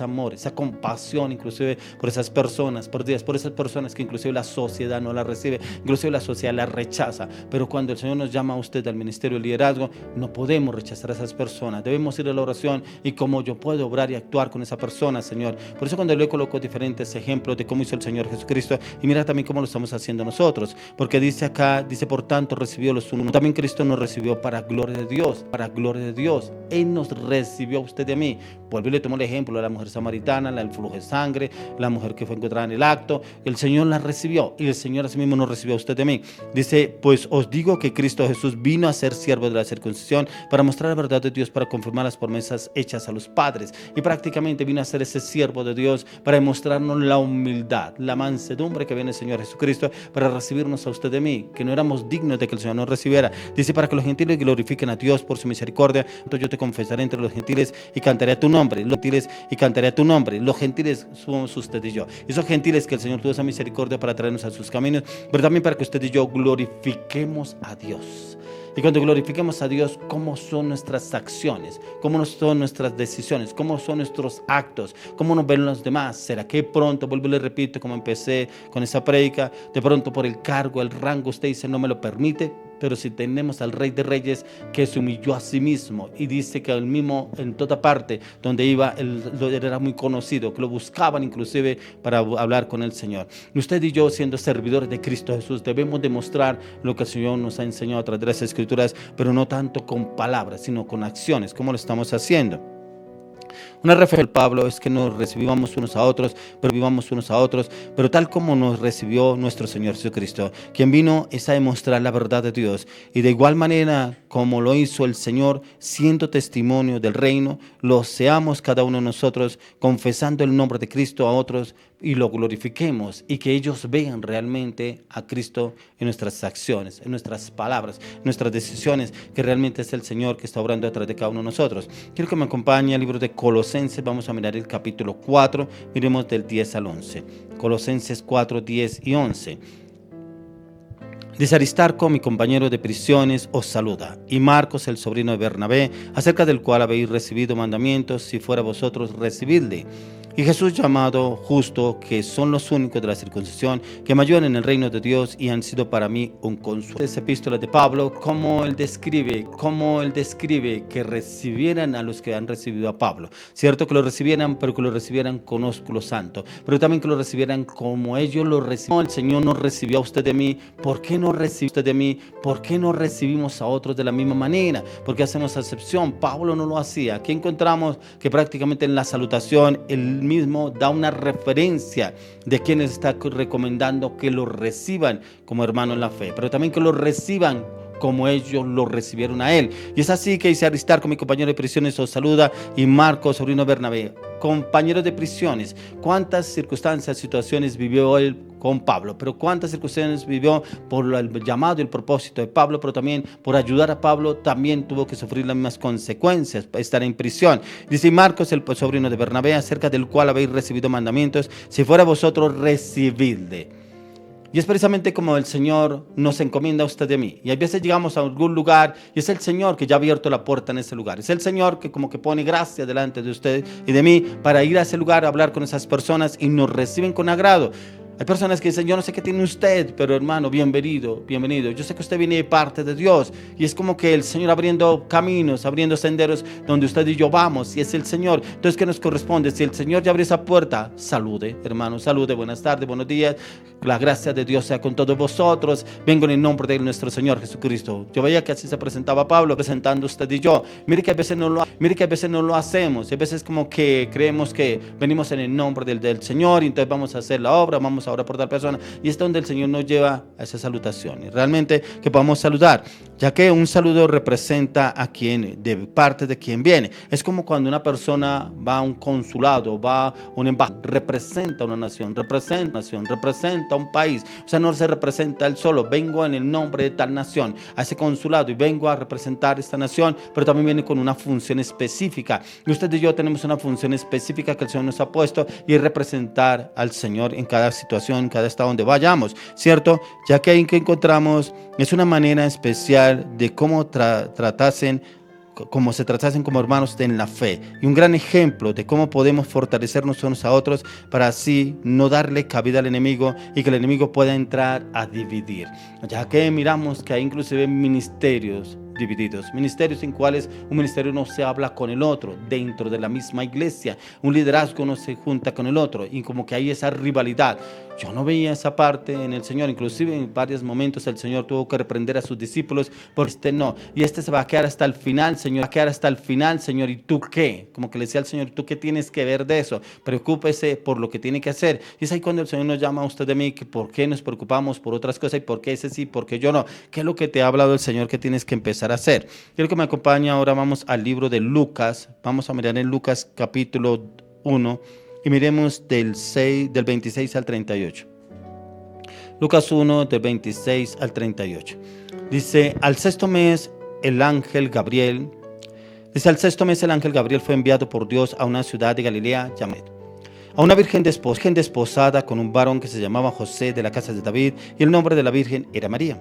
amor, esa compasión, inclusive por esas personas, por esas personas que inclusive la sociedad no la recibe, inclusive la sociedad la rechaza. Pero cuando el Señor nos llama a usted al ministerio de liderazgo, no podemos rechazar a esas personas. Debemos ir a la oración y cómo yo puedo obrar y actuar con esa persona, Señor. Por eso cuando le coloco diferentes ejemplos de cómo hizo el Señor Jesucristo, y mira también cómo lo estamos haciendo nosotros, porque dice acá, dice: por tanto recibió los unos. También Cristo nos recibió para gloria de Dios, para gloria de Dios. Él nos recibió a usted y a mí. Vuelvo y le tomo el ejemplo de la mujer samaritana, la del flujo de sangre, la mujer que fue encontrada en el acto. El Señor la recibió, y el Señor así mismo nos recibió a usted y a mí. Dice: pues os digo que Cristo Jesús vino a ser siervo de la circuncisión para mostrar la verdad de Dios, para confirmar las promesas hechas a los padres. Y prácticamente vino a ser ese siervo de Dios para demostrarnos la humildad, la mansedumbre que viene el Señor Jesucristo para recibirnos a usted y a mí, que no éramos dignos de que el Señor nos recibiera. Dice: para que los gentiles glorifiquen a Dios por su misericordia, entonces yo te confesaré entre los gentiles y cantaré a tu nombre. Los gentiles y cantaré a tu nombre. Los gentiles somos usted y yo. Esos gentiles que el Señor tuvo esa misericordia para traernos a sus caminos, pero también para que usted y yo glorifiquemos a Dios. Y cuando glorifiquemos a Dios, ¿cómo son nuestras acciones? ¿Cómo son nuestras decisiones? ¿Cómo son nuestros actos? ¿Cómo nos ven los demás? ¿Será que pronto, vuelvo y le repito, como empecé con esa prédica, de pronto por el cargo, el rango, usted dice: no me lo permite? Pero si tenemos al Rey de Reyes, que se humilló a sí mismo, y dice que él mismo, en toda parte donde iba, él era muy conocido, que lo buscaban inclusive para hablar con el Señor. Y usted y yo, siendo servidores de Cristo Jesús, debemos demostrar lo que el Señor nos ha enseñado a través de las Escrituras, pero no tanto con palabras, sino con acciones, como lo estamos haciendo. Una referencia de Pablo es que nos recibamos unos a otros, pero tal como nos recibió nuestro Señor Jesucristo, quien vino es a demostrar la verdad de Dios, y de igual manera como lo hizo el Señor, siendo testimonio del reino, lo seamos cada uno de nosotros, confesando el nombre de Cristo a otros, y lo glorifiquemos, y que ellos vean realmente a Cristo en nuestras acciones, en nuestras palabras, en nuestras decisiones, que realmente es el Señor que está obrando detrás de cada uno de nosotros. Quiero que me acompañe al libro de Colosenses. Vamos a mirar el capítulo 4, miremos del 10 al 11. Colosenses 4, 10 y 11. Dice: Aristarco, mi compañero de prisiones, os saluda, y Marcos, el sobrino de Bernabé, acerca del cual habéis recibido mandamientos, si fuera vosotros, recibidle. Y Jesús, llamado justo, que son los únicos de la circuncisión, que me ayudan en el reino de Dios y han sido para mí un consuelo. Esa epístola de Pablo, cómo él describe que recibieran a los que han recibido a Pablo. Cierto que lo recibieran, pero que lo recibieran con ósculo santo, pero también que lo recibieran como ellos lo recibieron. El Señor nos recibió a usted de mí. ¿Por qué no recibió usted de mí? ¿Por qué no recibimos a otros de la misma manera? Porque hacemos acepción. Pablo no lo hacía. Aquí encontramos que prácticamente en la salutación él mismo da una referencia de quienes está recomendando que lo reciban como hermano en la fe, pero también que lo reciban como ellos lo recibieron a él. Y es así que dice: Aristarco, mi compañero de prisiones, os saluda, y Marcos, sobrino de Bernabé. Compañeros de prisiones. ¿Cuántas circunstancias, situaciones vivió él con Pablo? Pero cuántas circunstancias vivió por el llamado y el propósito de Pablo, pero también por ayudar a Pablo, también tuvo que sufrir las mismas consecuencias, estar en prisión. Dice Marcos, el sobrino de Bernabé, acerca del cual habéis recibido mandamientos, si fuera vosotros, recibidle. Y es precisamente como el Señor nos encomienda a usted y a mí. Y a veces llegamos a algún lugar y es el Señor que ya ha abierto la puerta en ese lugar. Es el Señor que como que pone gracia delante de usted y de mí para ir a ese lugar a hablar con esas personas, y nos reciben con agrado. Hay personas que dicen, yo no sé qué tiene usted, pero hermano, bienvenido, bienvenido. Yo sé que usted viene de parte de Dios y es como que el Señor abriendo caminos, abriendo senderos donde usted y yo vamos y es el Señor. Entonces, ¿qué nos corresponde? Si el Señor ya abrió esa puerta, salude, hermano, salude, buenas tardes, buenos días. La gracia de Dios sea con todos vosotros. Vengo en el nombre de nuestro Señor Jesucristo. Yo veía que así se presentaba Pablo, presentando usted y yo. Mire que a veces no lo hacemos. A veces como que creemos que venimos en el nombre del Señor y entonces vamos a hacer la obra, vamos a orar por tal persona. Y es donde el Señor nos lleva a esa salutación. Y realmente que podamos saludar, ya que un saludo representa a quien, de parte de quien viene. Es como cuando una persona va a un consulado, va a un embajada, representa una nación, representa un país. O sea, no se representa él solo. Vengo en el nombre de tal nación a ese consulado y vengo a representar esta nación, pero también viene con una función específica. Y usted y yo tenemos una función específica que el Señor nos ha puesto y es representar al Señor en cada situación, en cada estado donde vayamos, ¿cierto? Ya que ahí que encontramos es una manera especial de cómo como se tratasen como hermanos en la fe y un gran ejemplo de cómo podemos fortalecernos unos a otros para así no darle cabida al enemigo y que el enemigo pueda entrar a dividir, ya que miramos que hay inclusive ministerios divididos, ministerios en cuales un ministerio no se habla con el otro dentro de la misma iglesia, un liderazgo no se junta con el otro y como que hay esa rivalidad. Yo no veía esa parte en el Señor, inclusive en varios momentos el Señor tuvo que reprender a sus discípulos porque este no, y este se va a quedar hasta el final, Señor, va a quedar hasta el final, Señor, ¿y tú qué? Como que le decía al Señor, ¿tú qué tienes que ver de eso? Preocúpese por lo que tiene que hacer. Y es ahí cuando el Señor nos llama a usted de mí, que por qué nos preocupamos por otras cosas y por qué ese sí, por qué yo no. ¿Qué es lo que te ha hablado el Señor que tienes que empezar a hacer? Quiero que me acompañe, ahora vamos al libro de Lucas, vamos a mirar en Lucas capítulo 1 y miremos del 26 al 38. Lucas 1 del 26 al 38. Dice, al sexto mes el ángel Gabriel fue enviado por Dios a una ciudad de Galilea llamada, a una virgen desposada con un varón que se llamaba José, de la casa de David, y el nombre de la virgen era María.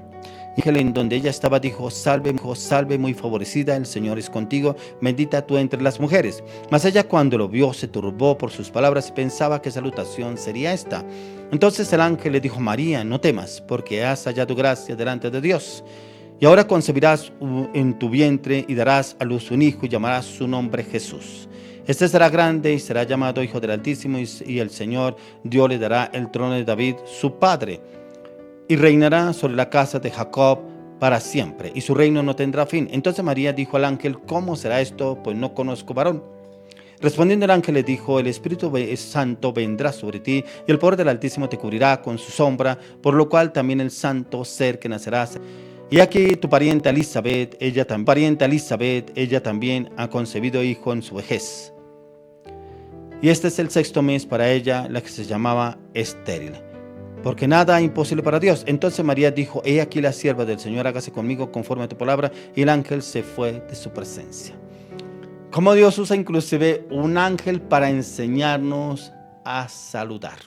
Y el ángel en donde ella estaba dijo, salve muy favorecida, el Señor es contigo, bendita tú entre las mujeres. Mas ella cuando lo vio se turbó por sus palabras y pensaba qué salutación sería esta. Entonces el ángel le dijo, María, no temas, porque has hallado gracia delante de Dios. Y ahora concebirás en tu vientre y darás a luz un hijo y llamarás su nombre Jesús. Este será grande y será llamado Hijo del Altísimo, y el Señor Dios le dará el trono de David, su padre, y reinará sobre la casa de Jacob para siempre, y su reino no tendrá fin. Entonces María dijo al ángel, ¿cómo será esto? Pues no conozco varón. Respondiendo el ángel le dijo, el Espíritu Santo vendrá sobre ti, y el poder del Altísimo te cubrirá con su sombra, por lo cual también el santo ser que nacerá. Y aquí tu pariente Elizabeth, ella también ha concebido hijo en su vejez. Y este es el sexto mes para ella, la que se llamaba estéril, porque nada es imposible para Dios. Entonces María dijo, he aquí la sierva del Señor, hágase conmigo conforme a tu palabra. Y el ángel se fue de su presencia. Como Dios usa inclusive un ángel para enseñarnos a saludar.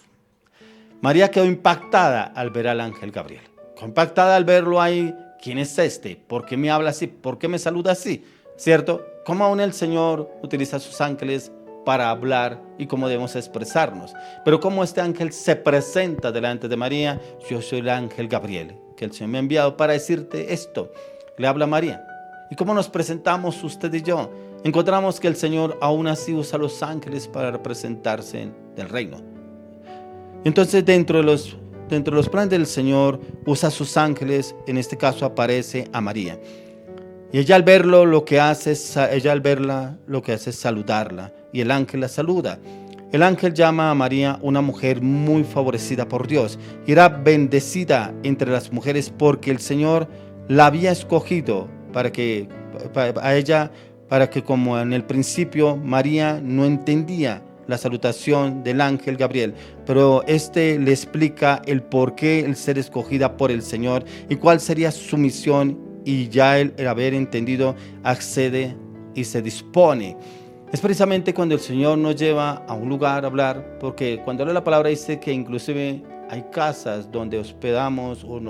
María quedó impactada al ver al ángel Gabriel. Impactada al verlo ahí. ¿Quién es este? ¿Por qué me habla así? ¿Por qué me saluda así? ¿Cierto? ¿Cómo aún el Señor utiliza sus ángeles para hablar y cómo debemos expresarnos? Pero cómo este ángel se presenta delante de María. Yo soy el ángel Gabriel, que el Señor me ha enviado para decirte esto. Le habla María. ¿Y cómo nos presentamos usted y yo? Encontramos que el Señor aún así usa los ángeles para representarse del reino. Entonces dentro de los planes del Señor usa sus ángeles. En este caso aparece a María. Y ella al verlo lo que hace es saludarla. Y el ángel la saluda. El ángel llama a María una mujer muy favorecida por Dios. Y era bendecida entre las mujeres porque el Señor la había escogido para que como en el principio María no entendía la salutación del ángel Gabriel, pero le explica el por qué el ser escogida por el Señor y cuál sería su misión, y ya el haber entendido accede y se dispone. Es precisamente cuando el Señor nos lleva a un lugar a hablar, porque cuando lee la palabra dice que inclusive hay casas donde hospedamos o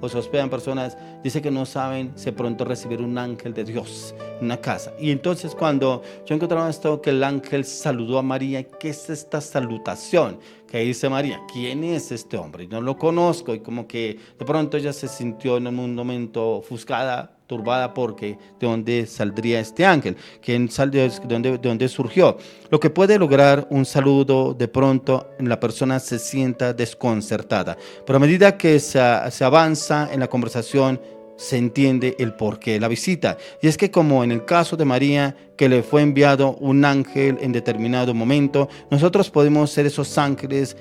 se hospedan personas, dice que no saben si pronto recibir un ángel de Dios en una casa. Y entonces cuando yo encontraba esto, que el ángel saludó a María, ¿qué es esta salutación que dice María? ¿Quién es este hombre? No lo conozco. Y como que de pronto ella se sintió en un momento ofuscada, turbada, porque de dónde saldría este ángel, quién salió, de dónde surgió. Lo que puede lograr un saludo, de pronto la persona se sienta desconcertada, pero a medida que se avanza en la conversación, se entiende el porqué de la visita. Y es que, como en el caso de María, que le fue enviado un ángel en determinado momento, nosotros podemos ser esos ángeles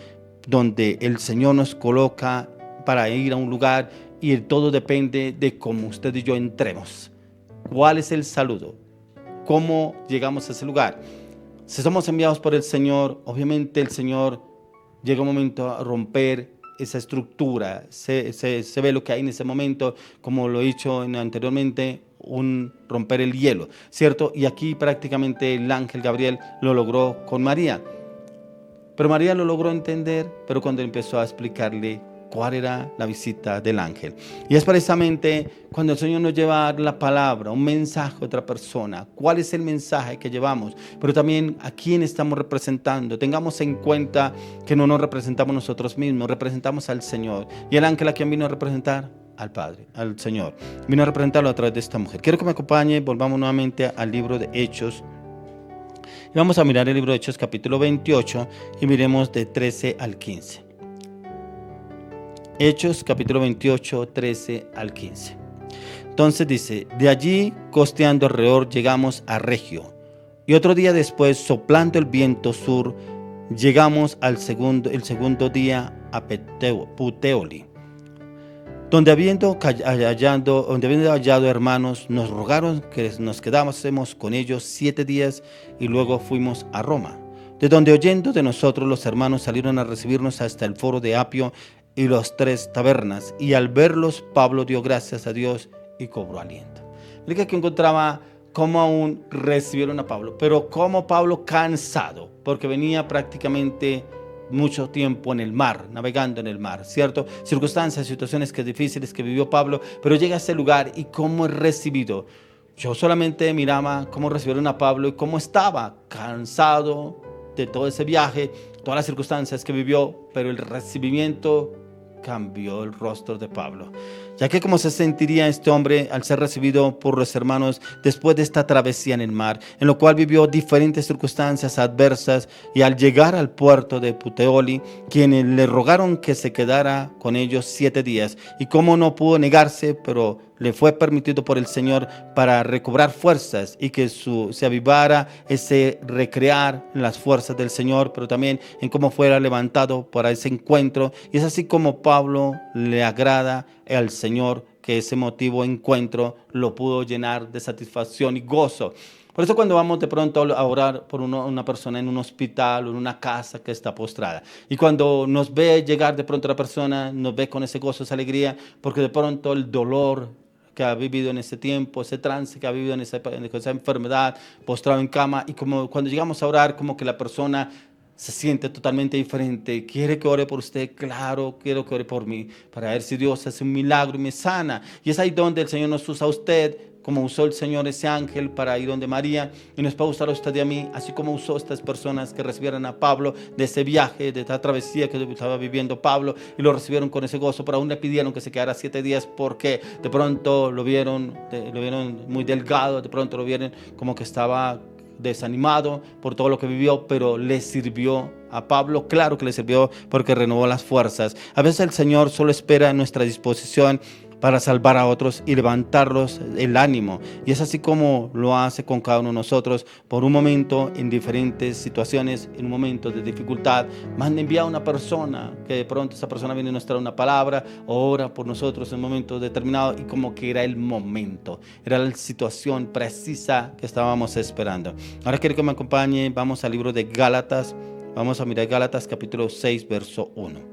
donde el Señor nos coloca para ir a un lugar, y todo depende de cómo usted y yo entremos. ¿Cuál es el saludo? ¿Cómo llegamos a ese lugar? Si somos enviados por el Señor, obviamente el Señor llega un momento a romper esa estructura. Se ve lo que hay en ese momento, como lo he dicho anteriormente, un romper el hielo, ¿cierto? Y aquí prácticamente el ángel Gabriel lo logró con María. Pero María lo logró entender, pero cuando empezó a explicarle cuál era la visita del ángel. Y es precisamente cuando el Señor nos lleva a dar la palabra, un mensaje a otra persona. ¿Cuál es el mensaje que llevamos? Pero también a quién estamos representando. Tengamos en cuenta que no nos representamos nosotros mismos, representamos al Señor. Y el ángel, ¿a quién vino a representar? Al Padre, al Señor. Vino a representarlo a través de esta mujer. Quiero que me acompañe, volvamos nuevamente al libro de Hechos. Y vamos a mirar el libro de Hechos capítulo 28 y miremos de 13 al 15. Hechos capítulo 28, 13 al 15. Entonces dice: de allí, costeando alrededor, llegamos a Regio. Y otro día después, soplando el viento sur, llegamos el segundo día a Puteoli, donde habiendo hallado hermanos, nos rogaron que nos quedásemos con ellos 7 días, y luego fuimos a Roma, de donde, oyendo de nosotros, los hermanos salieron a recibirnos hasta el foro de Apio y las 3 tabernas, y al verlos Pablo dio gracias a Dios y cobró aliento. Mira que encontraba cómo aún recibieron a Pablo, pero como Pablo cansado, porque venía prácticamente mucho tiempo en el mar, navegando en el mar, ¿cierto? Circunstancias, situaciones difíciles que vivió Pablo, pero llega a ese lugar y cómo es recibido. Yo solamente miraba cómo recibieron a Pablo y cómo estaba cansado de todo ese viaje, todas las circunstancias que vivió, pero el recibimiento cambió el rostro de Pablo, ya que cómo se sentiría este hombre al ser recibido por los hermanos después de esta travesía en el mar, en lo cual vivió diferentes circunstancias adversas, y al llegar al puerto de Puteoli, quienes le rogaron que se quedara con ellos 7 días, y cómo no pudo negarse, pero le fue permitido por el Señor para recobrar fuerzas y que se avivara ese recrear las fuerzas del Señor, pero también en cómo fuera levantado para ese encuentro. Y es así como Pablo le agrada al Señor que ese emotivo encuentro lo pudo llenar de satisfacción y gozo. Por eso cuando vamos de pronto a orar por una persona en un hospital o en una casa que está postrada, y cuando nos ve llegar de pronto la persona, nos ve con ese gozo, esa alegría, porque de pronto el dolor que ha vivido en ese tiempo, ese trance que ha vivido en esa enfermedad, postrado en cama, y como cuando llegamos a orar, como que la persona se siente totalmente diferente. ¿Quiere que ore por usted? Claro, quiero que ore por mí, para ver si Dios hace un milagro y me sana. Y es ahí donde el Señor nos usa a usted, como usó el Señor ese ángel para ir donde María, y nos puede usar a usted y a mí, así como usó a estas personas que recibieron a Pablo de ese viaje, de esta travesía que estaba viviendo Pablo, y lo recibieron con ese gozo, pero aún le pidieron que se quedara 7 días, porque de pronto lo vieron muy delgado, de pronto lo vieron como que estaba desanimado por todo lo que vivió, pero le sirvió a Pablo. Claro que le sirvió, porque renovó las fuerzas. A veces el Señor solo espera en nuestra disposición para salvar a otros y levantarlos el ánimo, y es así como lo hace con cada uno de nosotros. Por un momento, en diferentes situaciones, en un momento de dificultad, manda enviar a una persona, que de pronto esa persona viene a nos trae una palabra, o ora por nosotros en un momento determinado, y como que era el momento, era la situación precisa que estábamos esperando. Ahora quiero que me acompañe, vamos al libro de Gálatas, vamos a mirar Gálatas capítulo 6, verso 1.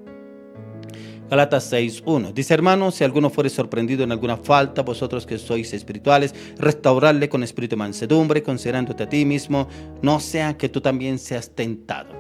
Gálatas 6:1 dice: hermanos, si alguno fuere sorprendido en alguna falta, vosotros que sois espirituales, restaurarle con espíritu de mansedumbre, considerándote a ti mismo, no sea que tú también seas tentado.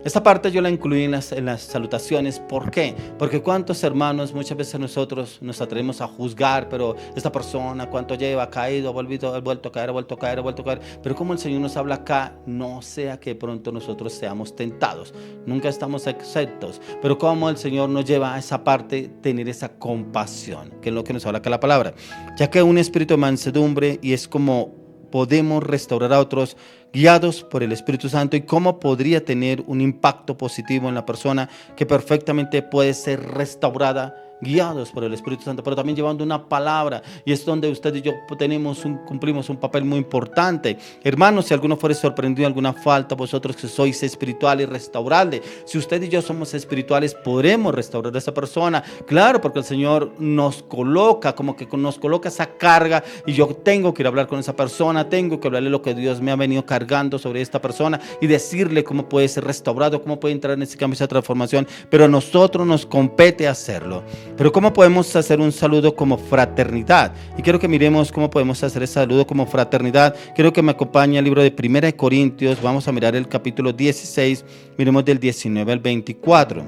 Esta parte yo la incluí en las salutaciones. ¿Por qué? Porque cuántos hermanos, muchas veces nosotros nos atrevemos a juzgar, pero esta persona, cuánto lleva, ha caído, ha vuelto a caer, ha vuelto a caer, ha vuelto a caer. Pero como el Señor nos habla acá, no sea que pronto nosotros seamos tentados. Nunca estamos exentos. Pero como el Señor nos lleva a esa parte, tener esa compasión, que es lo que nos habla acá la palabra. Ya que un espíritu de mansedumbre, y es como podemos restaurar a otros guiados por el Espíritu Santo, y cómo podría tener un impacto positivo en la persona que perfectamente puede ser restaurada guiados por el Espíritu Santo, pero también llevando una palabra, y es donde usted y yo cumplimos un papel muy importante. Hermanos, si alguno fuere sorprendido en alguna falta, vosotros que sois espirituales, restauradle. Si usted y yo somos espirituales, podremos restaurar a esa persona, claro, porque el Señor nos coloca, como que nos coloca esa carga, y yo tengo que ir a hablar con esa persona, tengo que hablarle lo que Dios me ha venido cargando sobre esta persona, y decirle cómo puede ser restaurado, cómo puede entrar en ese cambio, esa transformación, pero a nosotros nos compete hacerlo. Pero ¿cómo podemos hacer un saludo como fraternidad? Y quiero que miremos cómo podemos hacer ese saludo como fraternidad. Quiero que me acompañe al libro de 1 Corintios. Vamos a mirar el capítulo 16. Miremos del 19 al 24.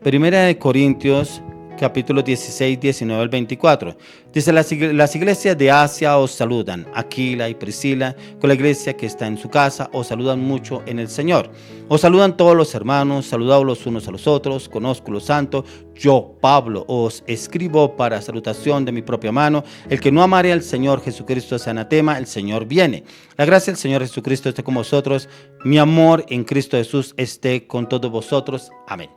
1 Corintios, capítulo 16, 19 al 24. Dice: las iglesias de Asia os saludan. Aquila y Priscila, con la iglesia que está en su casa, os saludan mucho en el Señor. Os saludan todos los hermanos, saludaos los unos a los otros, con ósculo santo. Yo, Pablo, os escribo para salutación de mi propia mano. El que no amare al Señor Jesucristo es anatema. El Señor viene. La gracia del Señor Jesucristo esté con vosotros. Mi amor en Cristo Jesús esté con todos vosotros. Amén.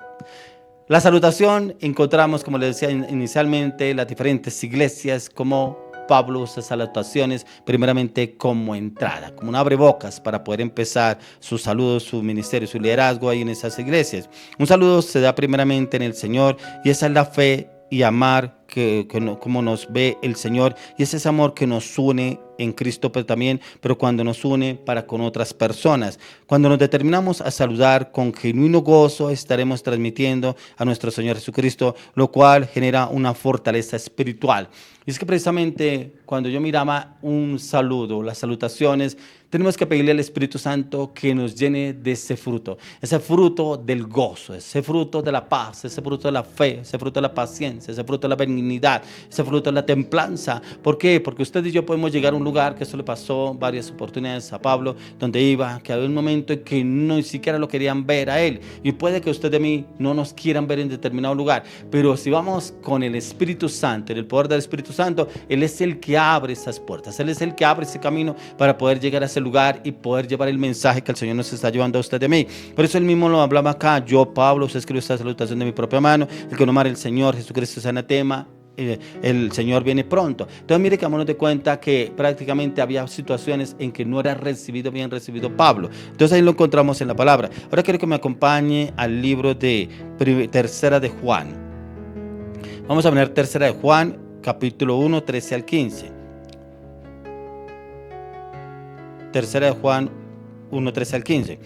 La salutación, encontramos, como les decía inicialmente, las diferentes iglesias, como Pablo usa salutaciones primeramente como entrada, como un abrebocas para poder empezar su saludo, su ministerio, su liderazgo ahí en esas iglesias. Un saludo se da primeramente en el Señor, y esa es la fe y amar como nos ve el Señor, y ese es amor que nos une en Cristo, pero cuando nos une para con otras personas. Cuando nos determinamos a saludar con genuino gozo, estaremos transmitiendo a nuestro Señor Jesucristo, lo cual genera una fortaleza espiritual. Y es que precisamente cuando yo miraba un saludo, las salutaciones, tenemos que pedirle al Espíritu Santo que nos llene de ese fruto del gozo, ese fruto de la paz, ese fruto de la fe, ese fruto de la paciencia, ese fruto de la benignidad, ese fruto de la templanza. ¿Por qué? Porque usted y yo podemos llegar a un lugar, que eso le pasó varias oportunidades a Pablo, donde iba, que había un momento en que ni siquiera lo querían ver a él, y puede que usted y mí no nos quieran ver en determinado lugar, pero si vamos con el Espíritu Santo, en el poder del Espíritu Santo, Él es el que abre esas puertas, Él es el que abre ese camino para poder llegar a ese lugar y poder llevar el mensaje que el Señor nos está llevando a usted de mí. Por eso Él mismo lo hablaba acá: yo, Pablo, os escribo esta salutación de mi propia mano. El que no amare al Señor Jesucristo es anatema. El Señor viene pronto. Entonces mire que vámonos de cuenta que prácticamente había situaciones en que no era bien recibido Pablo. Entonces ahí lo encontramos en la palabra. Ahora quiero que me acompañe al libro de Tercera de Juan. Vamos a ver Tercera de Juan, capítulo 1, 13 al 15. Tercera de Juan 1, 13 al 15.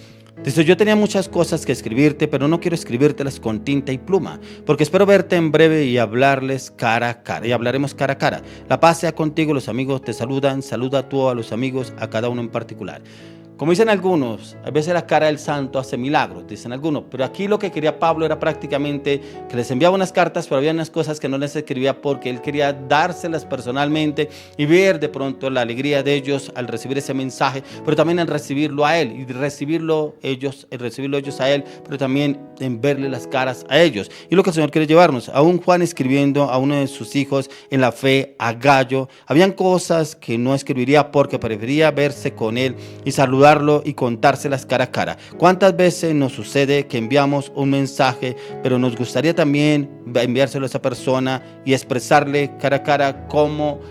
Dice: yo tenía muchas cosas que escribirte, pero no quiero escribírtelas con tinta y pluma, porque espero verte en breve y hablarles cara a cara, y hablaremos cara a cara. La paz sea contigo. Los amigos te saludan. Saluda tú a los amigos, a cada uno en particular. Como dicen algunos, a veces la cara del santo hace milagros, dicen algunos, pero aquí lo que quería Pablo era prácticamente que les enviaba unas cartas, pero había unas cosas que no les escribía porque él quería dárselas personalmente y ver de pronto la alegría de ellos al recibir ese mensaje, pero también al recibirlo a él, y recibirlo ellos a él, pero también en verle las caras a ellos. Y lo que el Señor quiere llevarnos, aún Juan escribiendo a uno de sus hijos en la fe, a Gallo, habían cosas que no escribiría porque prefería verse con él y saludarlo y contárselas cara a cara. ¿Cuántas veces nos sucede que enviamos un mensaje, pero nos gustaría también enviárselo a esa persona y expresarle cara a cara cómo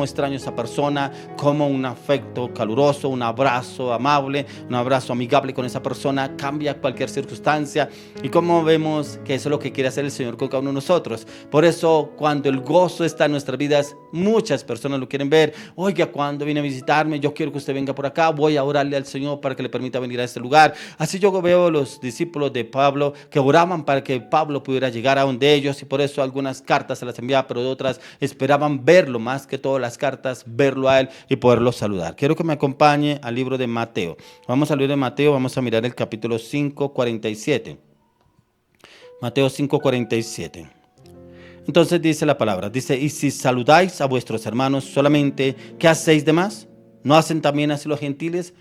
extraño a esa persona, cómo un afecto caluroso, un abrazo amable, un abrazo amigable con esa persona cambia cualquier circunstancia, y cómo vemos que eso es lo que quiere hacer el Señor con cada uno de nosotros? Por eso, cuando el gozo está en nuestras vidas, muchas personas lo quieren ver. Oiga, cuando viene a visitarme, yo quiero que usted venga por acá, voy a orarle orarle al Señor para que le permita venir a este lugar. Así yo veo los discípulos de Pablo que oraban para que Pablo pudiera llegar a donde ellos, y por eso algunas cartas se las enviaba, pero otras esperaban verlo, más que todas las cartas, verlo a él y poderlo saludar. Quiero que me acompañe al libro de Mateo. Vamos al libro de Mateo, vamos a mirar el capítulo 5, 47. Mateo 5, 47. Entonces dice la palabra, dice: y si saludáis a vuestros hermanos solamente, ¿qué hacéis de más? ¿No hacen también así los gentiles?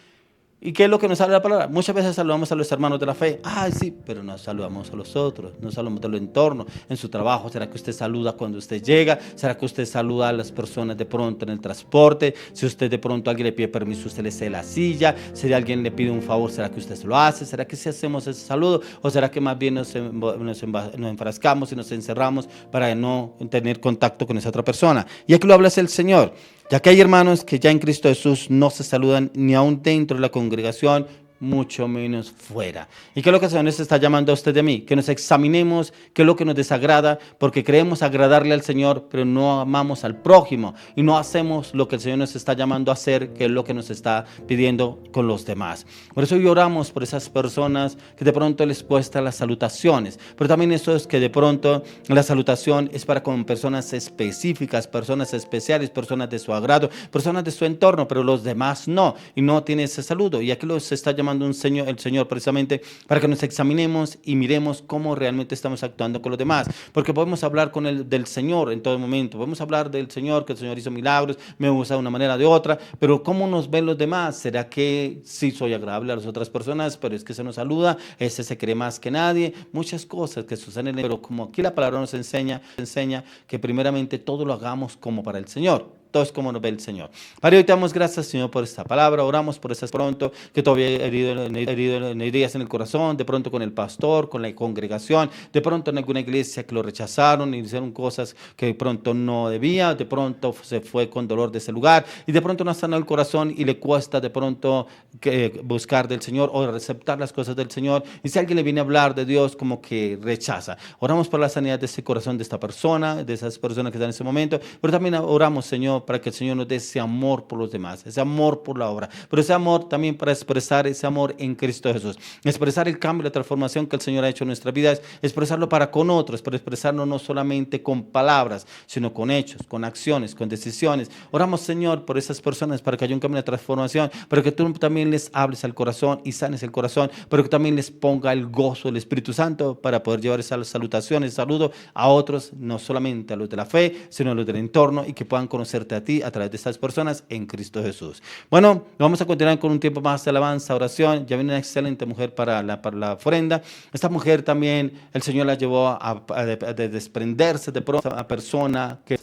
¿Y qué es lo que nos habla la palabra? Muchas veces saludamos a los hermanos de la fe. Sí, pero no saludamos a los otros, no saludamos del entorno, en su trabajo. ¿Será que usted saluda cuando usted llega? ¿Será que usted saluda a las personas de pronto en el transporte? Si usted de pronto alguien le pide permiso, usted le cede la silla. Si alguien le pide un favor, ¿será que usted se lo hace? ¿Será que sí hacemos ese saludo? ¿O será que más bien nos enfrascamos y nos encerramos para no tener contacto con esa otra persona? Y aquí lo habla el Señor. Ya que hay hermanos que ya en Cristo Jesús no se saludan ni aún dentro de la congregación, mucho menos fuera. ¿Y qué es lo que el Señor nos está llamando a usted de mí? Que nos examinemos qué es lo que nos desagrada, porque creemos agradarle al Señor, pero no amamos al prójimo y no hacemos lo que el Señor nos está llamando a hacer, que es lo que nos está pidiendo con los demás. Por eso hoy oramos por esas personas que de pronto les cuesta las salutaciones, pero también eso es que de pronto la salutación es para con personas específicas, personas especiales, personas de su agrado, personas de su entorno, pero los demás no, y no tiene ese saludo. Y aquí los está llamando el Señor precisamente para que nos examinemos y miremos cómo realmente estamos actuando con los demás, porque podemos hablar del Señor en todo momento, podemos hablar del Señor, que el Señor hizo milagros, me usa de una manera o de otra, pero cómo nos ven los demás. ¿Será que sí soy agradable a las otras personas, pero es que se nos saluda, ese se cree más que nadie? Muchas cosas que suceden, pero como aquí la palabra nos enseña que primeramente todo lo hagamos como para el Señor. Todo es como nos ve el Señor. Padre, hoy te damos gracias, Señor, por esta palabra. Oramos por esas pronto que todavía herido heridas en el corazón, de pronto con el pastor, con la congregación, de pronto en alguna iglesia que lo rechazaron y hicieron cosas que de pronto no debía, de pronto se fue con dolor de ese lugar y de pronto no ha sanado el corazón y le cuesta de pronto buscar del Señor o aceptar las cosas del Señor. Y si alguien le viene a hablar de Dios, como que rechaza. Oramos por la sanidad de ese corazón, de esta persona, de esas personas que están en ese momento, pero también oramos, Señor, para que el Señor nos dé ese amor por los demás, ese amor por la obra, pero ese amor también para expresar ese amor en Cristo Jesús, expresar el cambio, la transformación que el Señor ha hecho en nuestras vidas, expresarlo para con otros, pero expresarlo no solamente con palabras, sino con hechos, con acciones, con decisiones. Oramos, Señor, por esas personas para que haya un cambio de transformación, pero que tú también les hables al corazón y sanes el corazón, pero que también les ponga el gozo del Espíritu Santo para poder llevar esas salutaciones, saludo a otros, no solamente a los de la fe, sino a los del entorno, y que puedan conocerte a ti a través de estas personas en Cristo Jesús. Bueno, vamos a continuar con un tiempo más de alabanza, oración. Ya viene una excelente mujer para la ofrenda. Esta mujer también el Señor la llevó a desprenderse de pronto a persona que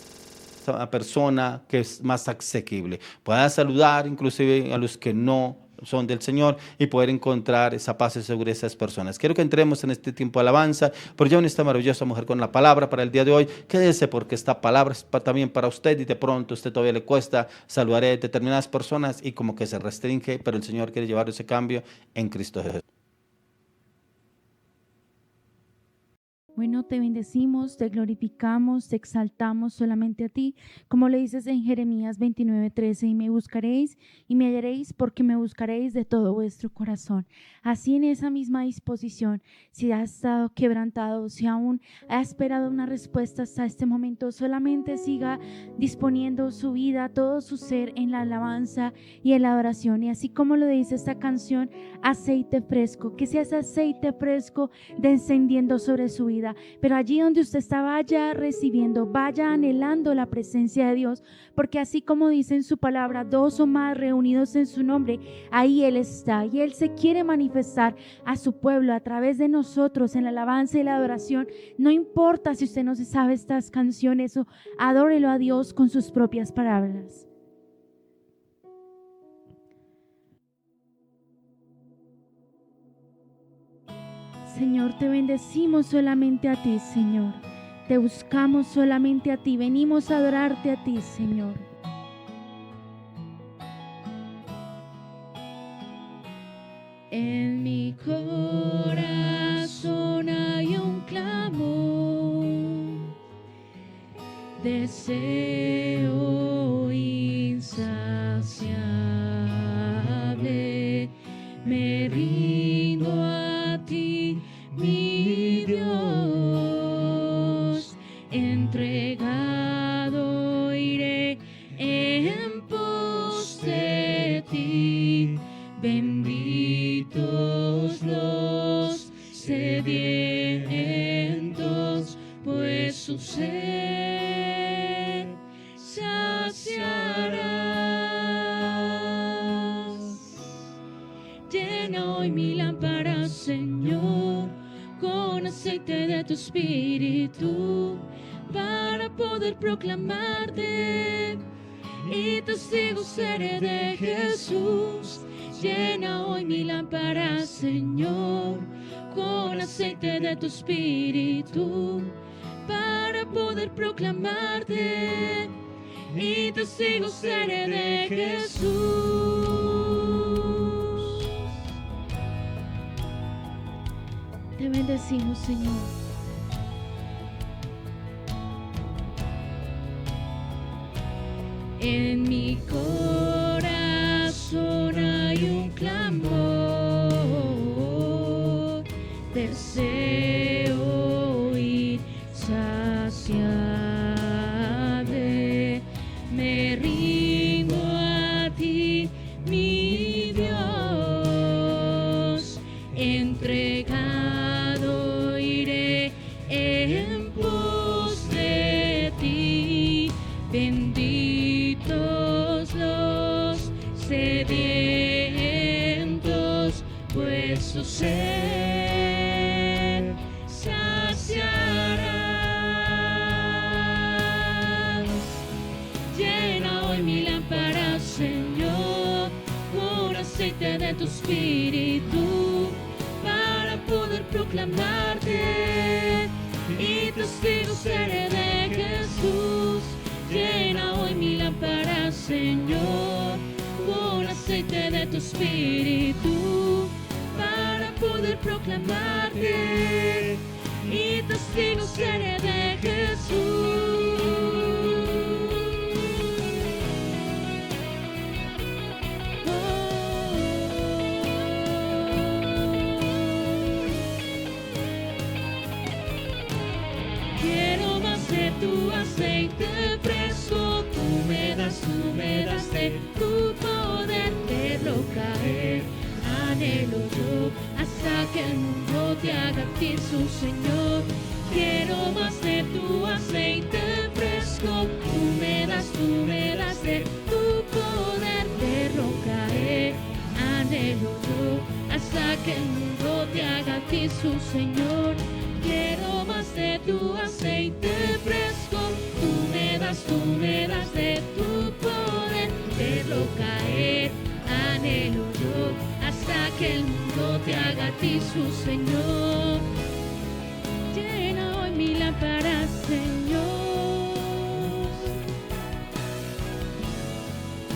es más asequible. Pueda saludar inclusive a los que no son del Señor y poder encontrar esa paz y seguridad de esas personas. Quiero que entremos en este tiempo de alabanza, pero ya en esta maravillosa mujer con la palabra para el día de hoy. Quédese, porque esta palabra es también para usted, y de pronto a usted todavía le cuesta saludar a determinadas personas y como que se restringe, pero el Señor quiere llevar ese cambio en Cristo Jesús. Bueno, te bendecimos, te glorificamos, te exaltamos solamente a ti, como le dices en Jeremías 29:13, y me buscaréis y me hallaréis, porque me buscaréis de todo vuestro corazón. Así, en esa misma disposición, si has estado quebrantado, si aún ha esperado una respuesta hasta este momento, solamente siga disponiendo su vida, todo su ser en la alabanza y en la adoración. Y así como lo dice esta canción, aceite fresco, que sea ese aceite fresco descendiendo sobre su vida. Pero allí donde usted está, vaya recibiendo, vaya anhelando la presencia de Dios, porque así como dice en su palabra, 2 o más reunidos en su nombre, ahí Él está, y Él se quiere manifestar a su pueblo a través de nosotros en la alabanza y la adoración. No importa si usted no se sabe estas canciones, o adórelo a Dios con sus propias palabras. Señor, te bendecimos solamente a ti, Señor. Te buscamos solamente a ti. Venimos a adorarte a ti, Señor. En mi corazón hay un clamor, deseo insaciable en pos de ti. Benditos los sedientos, pues su sed saciarás. Llena hoy mi lámpara, Señor, con aceite de tu espíritu, para poder proclamarte y testigo seré de Jesús. Llena hoy mi lámpara, Señor, con aceite de tu espíritu, para poder proclamarte y testigo seré de Jesús. Te bendecimos, Señor. En mi corazón hay un clamor, deseo insaciable. Me rindo a ti, mi Dios, entregado iré en pos de ti. Benditos los sedientos, pues su sed saciarás. Llena hoy mi lámpara, Señor, con aceite de tu espíritu, para poder proclamarte y testigo seré de Jesús. Llena hoy mi lámpara, Señor, con aceite de tu espíritu, para poder proclamarte y testigo seré de Jesús. Quiero más de tu aceite fresco, tú me das de tu poder, verlo caer. Anhelo yo hasta que el mundo te haga a ti su Señor. Quiero más de tu aceite fresco, tú me das de tu poder, verlo caer. Anhelo yo hasta que el mundo te haga a ti su Señor. Quiero más de tu aceite fresco, tú me das de tu poder, verlo caer. Anhelo yo hasta que el mundo te haga a ti su Señor. Llena hoy mi lámpara, Señor.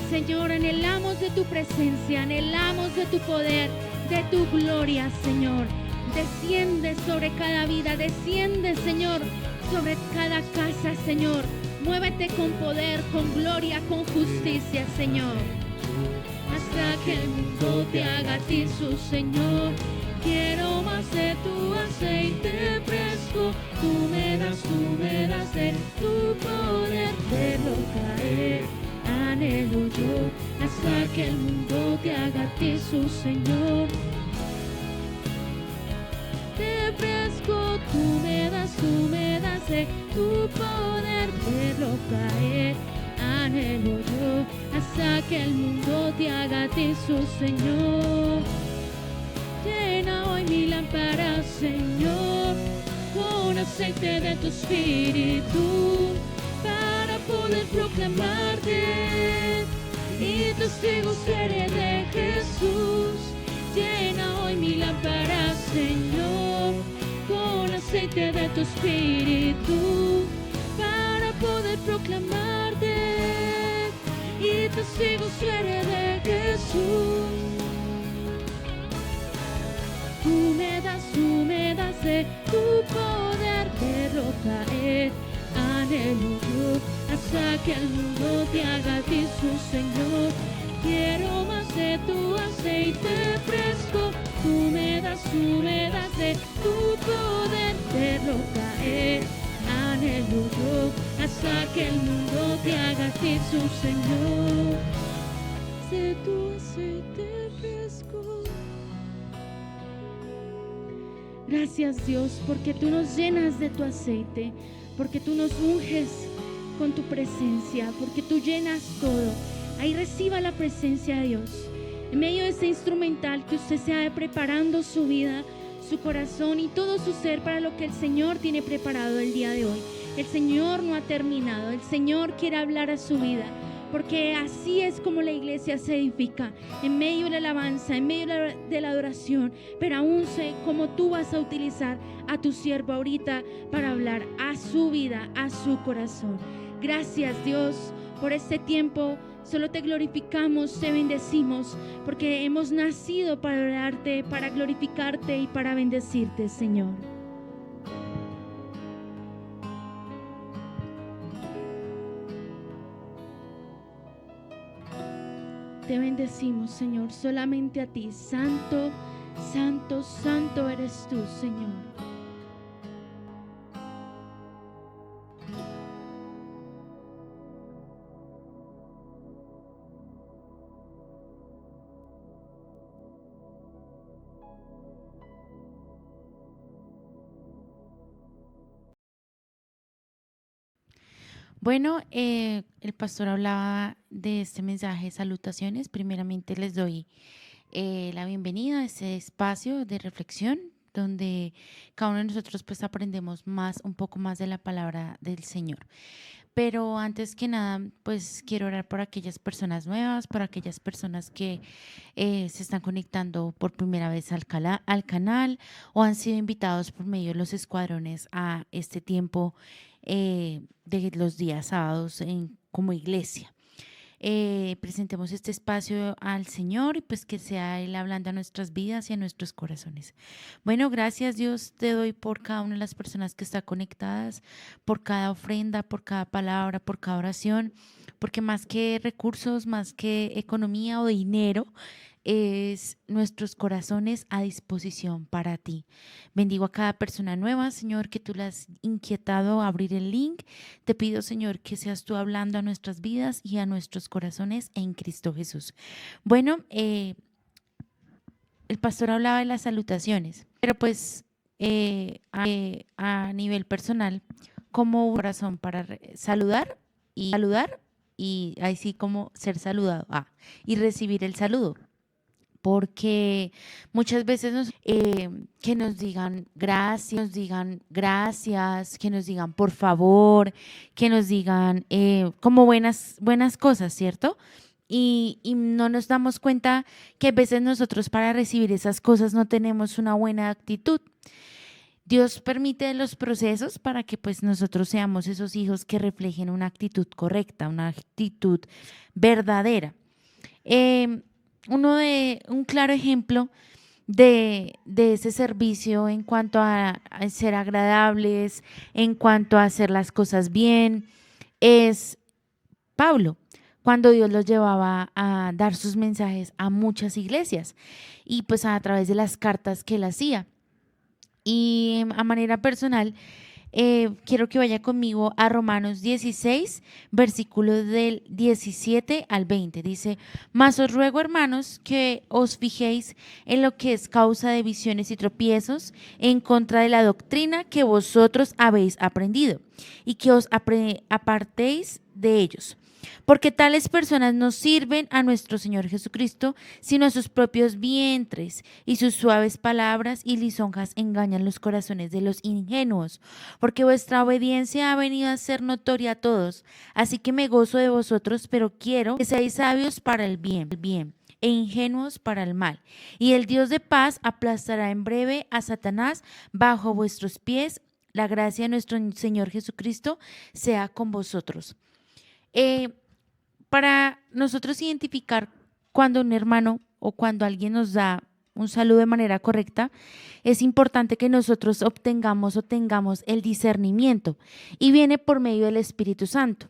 Señor, anhelamos de tu presencia, anhelamos de tu poder, de tu gloria, Señor. Desciende sobre cada vida, desciende, Señor, sobre cada casa, Señor. Muévete con poder, con gloria, con justicia, Señor. Hasta que el mundo te haga a ti su Señor. Quiero más de tu aceite fresco, tú me das de tu poder, verlo caer. Anhelo yo hasta que el mundo te haga a ti su Señor. Te fresco, tú me das de tu poder, verlo caer. Anhelo yo hasta que el mundo te haga a ti su Señor. Llena hoy mi lámpara, Señor, con aceite de tu espíritu, para poder proclamarte y testigo seré de Jesús. Llena hoy mi lámpara, Señor, con aceite de tu espíritu, para poder proclamarte y testigo seré de Jesús. Tú me das de tu poder, verlo caer. Anhelo yo hasta que el mundo te haga a ti su Señor. Quiero más de tu aceite fresco, tú me das de tu poder, verlo caer. aleluya, hasta que el mundo te haga a ti su Señor. Sé tu aceite fresco. Gracias, Dios, porque tú nos llenas de tu aceite, porque tú nos unges con tu presencia, porque tú llenas todo. Ahí reciba la presencia de Dios. En medio de este instrumental, que usted se vaya preparando su vida, su corazón y todo su ser para lo que el Señor tiene preparado el día de hoy. El Señor no ha terminado, el Señor quiere hablar a su vida, porque así es como la iglesia se edifica, en medio de la alabanza, en medio de la adoración. Pero aún sé cómo tú vas a utilizar a tu siervo ahorita para hablar a su vida, a su corazón. Gracias, Dios, por este tiempo. Solo te glorificamos, te bendecimos, porque hemos nacido para adorarte, para glorificarte y para bendecirte, Señor. Te bendecimos, Señor, solamente a ti. Santo, santo, santo eres tú, Señor. Bueno, el pastor hablaba de este mensaje de salutaciones. Primeramente les doy la bienvenida a este espacio de reflexión donde cada uno de nosotros pues aprendemos más, un poco más de la palabra del Señor. Pero antes que nada, pues quiero orar por aquellas personas nuevas, por aquellas personas que se están conectando por primera vez al canal o han sido invitados por medio de los escuadrones a este tiempo de los días sábados como iglesia. Presentemos este espacio al Señor y pues que sea Él hablando a nuestras vidas y a nuestros corazones. Bueno, gracias Dios te doy por cada una de las personas que están conectadas, por cada ofrenda, por cada palabra, por cada oración, porque más que recursos, más que economía o dinero, es nuestros corazones a disposición para ti. Bendigo a cada persona nueva, Señor, que tú las has inquietado a abrir el link. Te pido, Señor, que seas tú hablando a nuestras vidas y a nuestros corazones en Cristo Jesús. Bueno, el pastor hablaba de las salutaciones, pero pues a nivel personal, como un corazón para saludar y ahí sí como ser saludado y recibir el saludo. Porque muchas veces que nos digan gracias, que nos digan por favor, que nos digan como buenas cosas, ¿cierto? Y no nos damos cuenta que a veces nosotros para recibir esas cosas no tenemos una buena actitud. Dios permite los procesos para que pues nosotros seamos esos hijos que reflejen una actitud correcta, una actitud verdadera. Un claro ejemplo de ese servicio en cuanto a ser agradables, en cuanto a hacer las cosas bien, es Pablo, cuando Dios los llevaba a dar sus mensajes a muchas iglesias y pues a través de las cartas que él hacía. Y a manera personal, quiero que vaya conmigo a Romanos 16, versículos del 17 al 20. Dice: mas os ruego, hermanos, que os fijéis en lo que es causa de visiones y tropiezos en contra de la doctrina que vosotros habéis aprendido y que os apartéis de ellos. Porque tales personas no sirven a nuestro Señor Jesucristo, sino a sus propios vientres, y sus suaves palabras y lisonjas engañan los corazones de los ingenuos. Porque vuestra obediencia ha venido a ser notoria a todos, así que me gozo de vosotros, pero quiero que seáis sabios para el bien e ingenuos para el mal. Y el Dios de paz aplastará en breve a Satanás bajo vuestros pies. La gracia de nuestro Señor Jesucristo sea con vosotros. Para nosotros identificar cuando un hermano o cuando alguien nos da un saludo de manera correcta, es importante que nosotros obtengamos o tengamos el discernimiento, y viene por medio del Espíritu Santo.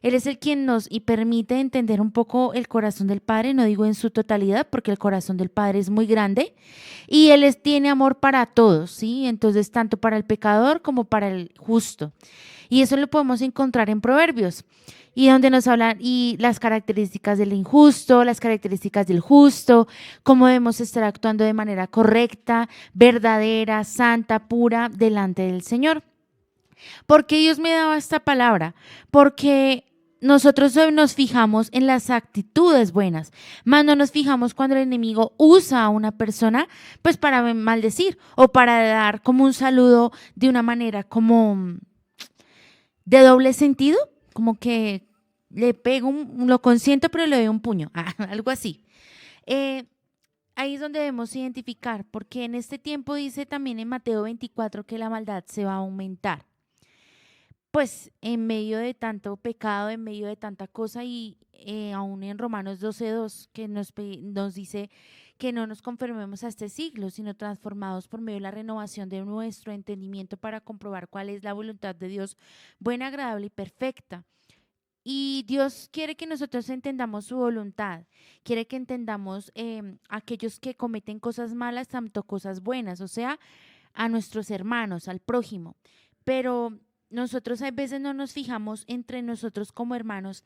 Él es el quien nos permite entender un poco el corazón del Padre, no digo en su totalidad, porque el corazón del Padre es muy grande y Él tiene amor para todos, ¿sí? Entonces, tanto para el pecador como para el justo. Y eso lo podemos encontrar en Proverbios, y donde nos hablan y las características del injusto, las características del justo, cómo debemos estar actuando de manera correcta, verdadera, santa, pura delante del Señor. ¿Por qué Dios me daba esta palabra? Porque nosotros hoy nos fijamos en las actitudes buenas, más no nos fijamos cuando el enemigo usa a una persona pues para maldecir o para dar como un saludo de una manera como de doble sentido, como que le pego, lo consiento pero le doy un puño, algo así. Eh, Ahí es donde debemos identificar, porque en este tiempo dice también en Mateo 24 que la maldad se va a aumentar. Pues en medio de tanto pecado, en medio de tanta cosa y aún en Romanos 12:2 que nos dice que no nos conformemos a este siglo, sino transformados por medio de la renovación de nuestro entendimiento para comprobar cuál es la voluntad de Dios, buena, agradable y perfecta. Y Dios quiere que nosotros entendamos su voluntad, quiere que entendamos aquellos que cometen cosas malas, tanto cosas buenas, o sea, a nuestros hermanos, al prójimo. Pero nosotros a veces no nos fijamos entre nosotros como hermanos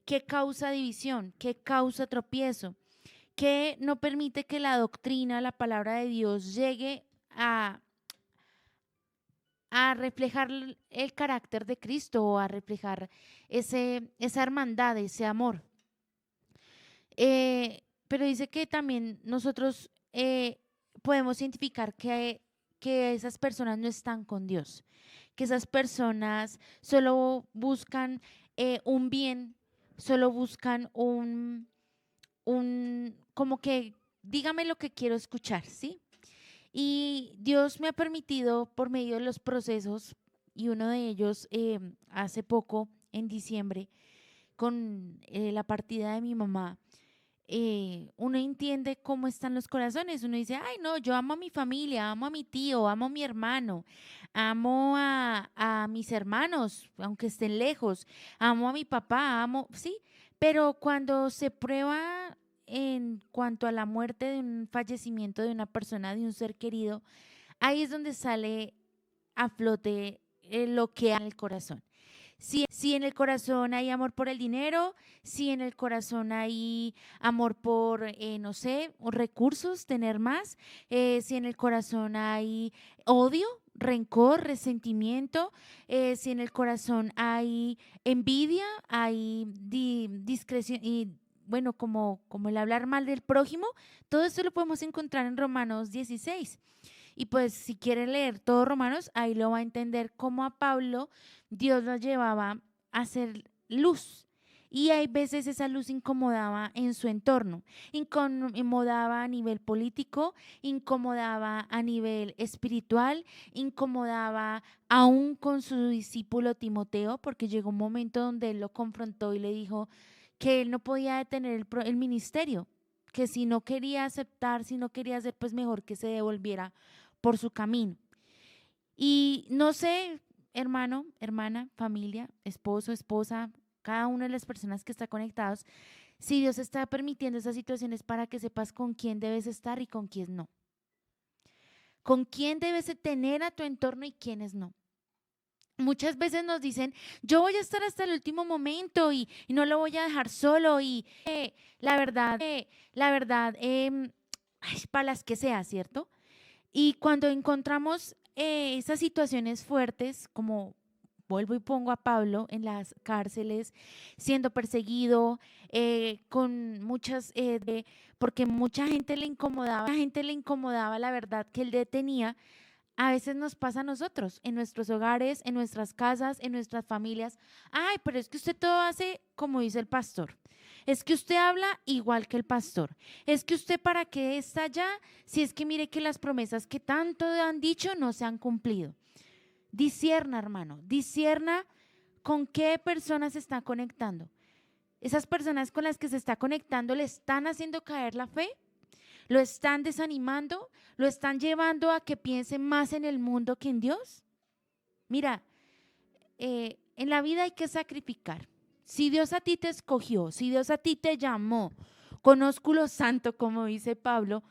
qué causa división, qué causa tropiezo, qué no permite que la doctrina, la palabra de Dios llegue a reflejar el carácter de Cristo o a reflejar esa hermandad, ese amor. Pero dice que también nosotros podemos identificar que esas personas no están con Dios, que esas personas solo buscan un bien, solo buscan como que dígame lo que quiero escuchar, ¿sí? Y Dios me ha permitido por medio de los procesos, y uno de ellos hace poco, en diciembre, con la partida de mi mamá, uno entiende cómo están los corazones. Uno dice, ay, no, yo amo a mi familia, amo a mi tío, amo a mi hermano, amo a mis hermanos, aunque estén lejos, amo a mi papá, amo, sí, pero cuando se prueba en cuanto a la muerte de un fallecimiento de una persona, de un ser querido, ahí es donde sale a flote lo que hay en el corazón. Si en el corazón hay amor por el dinero, si en el corazón hay amor por, no sé, recursos, tener más, si en el corazón hay odio, rencor, resentimiento, si en el corazón hay envidia, hay discreción y bueno, como el hablar mal del prójimo, todo esto lo podemos encontrar en Romanos 16. Y pues si quiere leer todo Romanos, ahí lo va a entender cómo a Pablo Dios lo llevaba a hacer luz. Y hay veces esa luz incomodaba en su entorno, incomodaba a nivel político, incomodaba a nivel espiritual, incomodaba aún con su discípulo Timoteo, porque llegó un momento donde él lo confrontó y le dijo que él no podía detener el ministerio, que si no quería aceptar, si no quería hacer, pues mejor que se devolviera por su camino. Y no sé, hermano, hermana, familia, esposo, esposa, cada una de las personas que está conectados, si Dios está permitiendo esas situaciones para que sepas con quién debes estar y con quién no. Con quién debes tener a tu entorno y quiénes no. Muchas veces nos dicen, yo voy a estar hasta el último momento y no lo voy a dejar solo y la verdad, para las que sea, ¿cierto? Y cuando encontramos esas situaciones fuertes, como vuelvo y pongo a Pablo en las cárceles, siendo perseguido, con muchas, porque mucha gente le incomodaba la verdad que él tenía. A veces nos pasa a nosotros, en nuestros hogares, en nuestras casas, en nuestras familias. Ay, pero es que usted todo hace como dice el pastor. Es que usted habla igual que el pastor. Es que usted para qué está allá si es que mire que las promesas que tanto han dicho no se han cumplido. Discierna, hermano, discierna con qué personas se está conectando. Esas personas con las que se está conectando le están haciendo caer la fe. ¿Lo están desanimando? ¿Lo están llevando a que piense más en el mundo que en Dios? Mira, en la vida hay que sacrificar. Si Dios a ti te escogió, si Dios a ti te llamó con ósculo santo, como dice Pablo,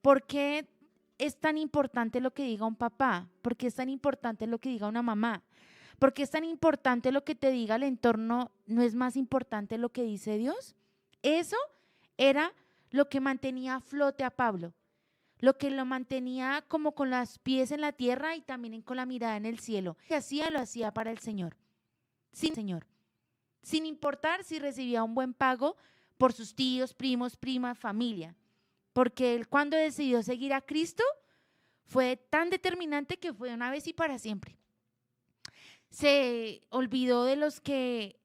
¿por qué es tan importante lo que diga un papá? ¿Por qué es tan importante lo que diga una mamá? ¿Por qué es tan importante lo que te diga el entorno? ¿No es más importante lo que dice Dios? Eso era lo que mantenía a flote a Pablo, lo que lo mantenía como con los pies en la tierra y también con la mirada en el cielo. Lo que hacía, lo hacía para el Señor, sin importar si recibía un buen pago por sus tíos, primos, primas, familia. Porque él, cuando decidió seguir a Cristo, fue tan determinante que fue una vez y para siempre. Se olvidó de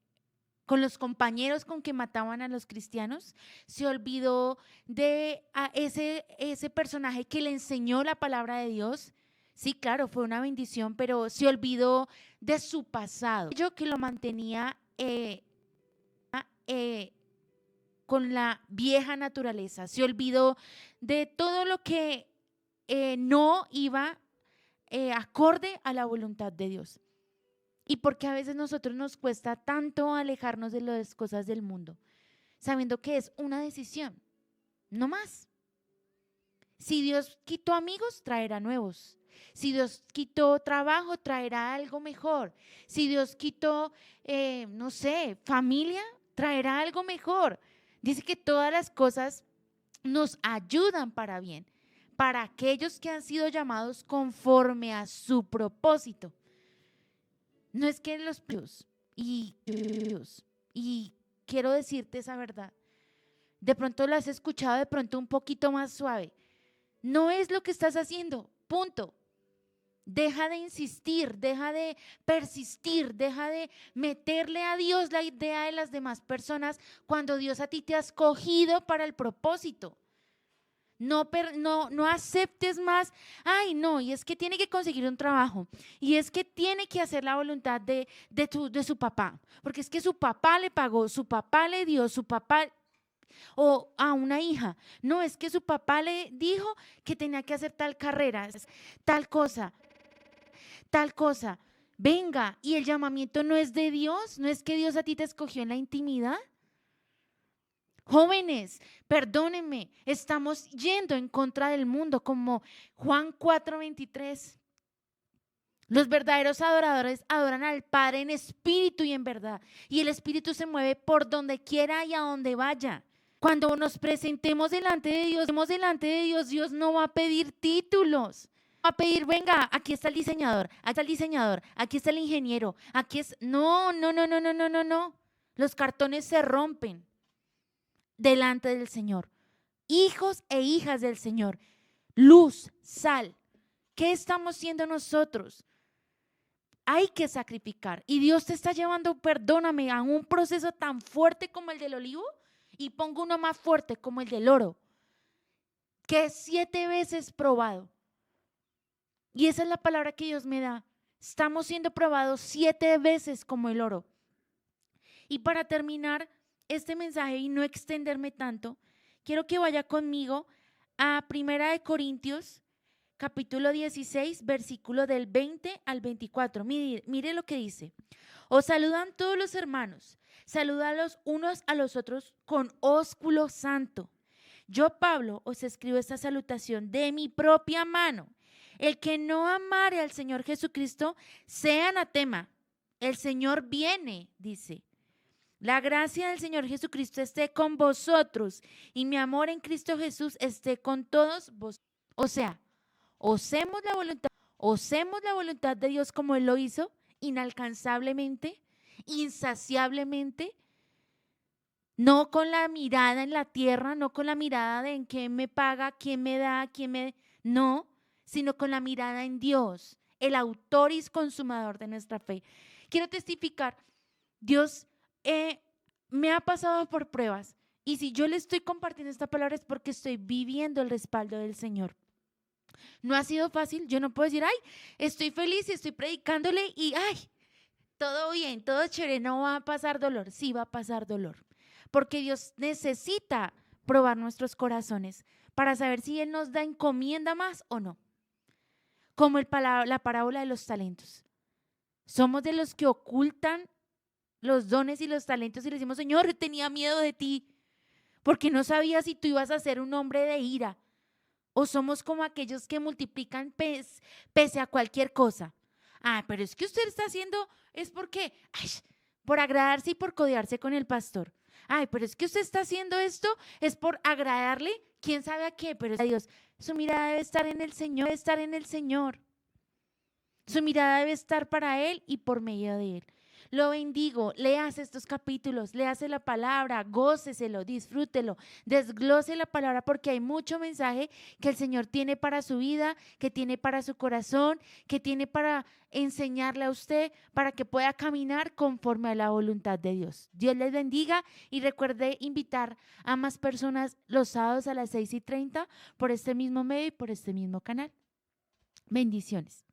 con los compañeros con que mataban a los cristianos, se olvidó de ese personaje que le enseñó la palabra de Dios. Sí, claro, fue una bendición, pero se olvidó de su pasado. Yo que lo mantenía con la vieja naturaleza, se olvidó de todo lo que no iba acorde a la voluntad de Dios. Y porque a veces nosotros nos cuesta tanto alejarnos de las cosas del mundo, sabiendo que es una decisión, no más. Si Dios quitó amigos, traerá nuevos. Si Dios quitó trabajo, traerá algo mejor. Si Dios quitó, no sé, familia, traerá algo mejor. Dice que todas las cosas nos ayudan para bien, para aquellos que han sido llamados conforme a su propósito. No es que los y quiero decirte esa verdad. De pronto lo has escuchado de pronto un poquito más suave. No es lo que estás haciendo, punto. Deja de insistir, deja de persistir, deja de meterle a Dios la idea de las demás personas cuando Dios a ti te ha escogido para el propósito. No aceptes más, ay no, y es que tiene que conseguir un trabajo, y es que tiene que hacer la voluntad de su papá, porque es que su papá le pagó, su papá le dio, su papá, o a una hija, no, es que su papá le dijo que tenía que hacer tal carrera, tal cosa, venga, y el llamamiento no es de Dios, no es que Dios a ti te escogió en la intimidad. Jóvenes, perdónenme, estamos yendo en contra del mundo, como Juan 4:23. Los verdaderos adoradores adoran al Padre en espíritu y en verdad, y el espíritu se mueve por donde quiera y a donde vaya. Cuando nos presentemos delante de Dios, Dios no va a pedir títulos. Va a pedir, venga, aquí está el diseñador, aquí está el ingeniero, no. Los cartones se rompen delante del Señor. Hijos e hijas del Señor, luz, sal. ¿Qué estamos siendo nosotros? Hay que sacrificar. Y Dios te está llevando, perdóname, a un proceso tan fuerte como el del olivo, y pongo uno más fuerte como el del oro, que es 7 veces probado. Y esa es la palabra que Dios me da. Estamos siendo probados 7 veces como el oro. Y para terminar este mensaje y no extenderme tanto, quiero que vaya conmigo a 1 Corintios, capítulo 16, versículo del 20 al 24. Mire lo que dice. Os saludan todos los hermanos, saludan los unos a los otros con ósculo santo. Yo, Pablo, os escribo esta salutación de mi propia mano. El que no amare al Señor Jesucristo, sea anatema. El Señor viene, dice. La gracia del Señor Jesucristo esté con vosotros y mi amor en Cristo Jesús esté con todos vosotros. O sea, hacemos la voluntad de Dios como Él lo hizo, inalcanzablemente, insaciablemente, no con la mirada en la tierra, no con la mirada de en quién me paga, quién me da, no, sino con la mirada en Dios, el autor y consumador de nuestra fe. Quiero testificar, Dios me ha pasado por pruebas, y si yo le estoy compartiendo esta palabra es porque estoy viviendo el respaldo del Señor. No ha sido fácil, yo no puedo decir, ay, estoy feliz y estoy predicándole y ay, todo bien, todo chévere, no va a pasar dolor. Sí va a pasar dolor, porque Dios necesita probar nuestros corazones para saber si Él nos da encomienda más o no. Como la parábola de los talentos. Somos de los que ocultan los dones y los talentos y le decimos, Señor, tenía miedo de ti, porque no sabía si tú ibas a ser un hombre de ira. O somos como aquellos que multiplican pese a cualquier cosa. Ah, pero es que usted está haciendo, es porque, ay, por agradarse y por codearse con el pastor. Ay, pero es que usted está haciendo esto, es por agradarle, quién sabe a qué, pero es a Dios. Su mirada debe estar en el Señor, debe estar en el Señor. Su mirada debe estar para Él y por medio de Él. Lo bendigo, léase estos capítulos, léase la palabra, góceselo, disfrútelo, desglose la palabra porque hay mucho mensaje que el Señor tiene para su vida, que tiene para su corazón, que tiene para enseñarle a usted, para que pueda caminar conforme a la voluntad de Dios. Dios les bendiga y recuerde invitar a más personas los sábados a las 6:30 por este mismo medio y por este mismo canal. Bendiciones.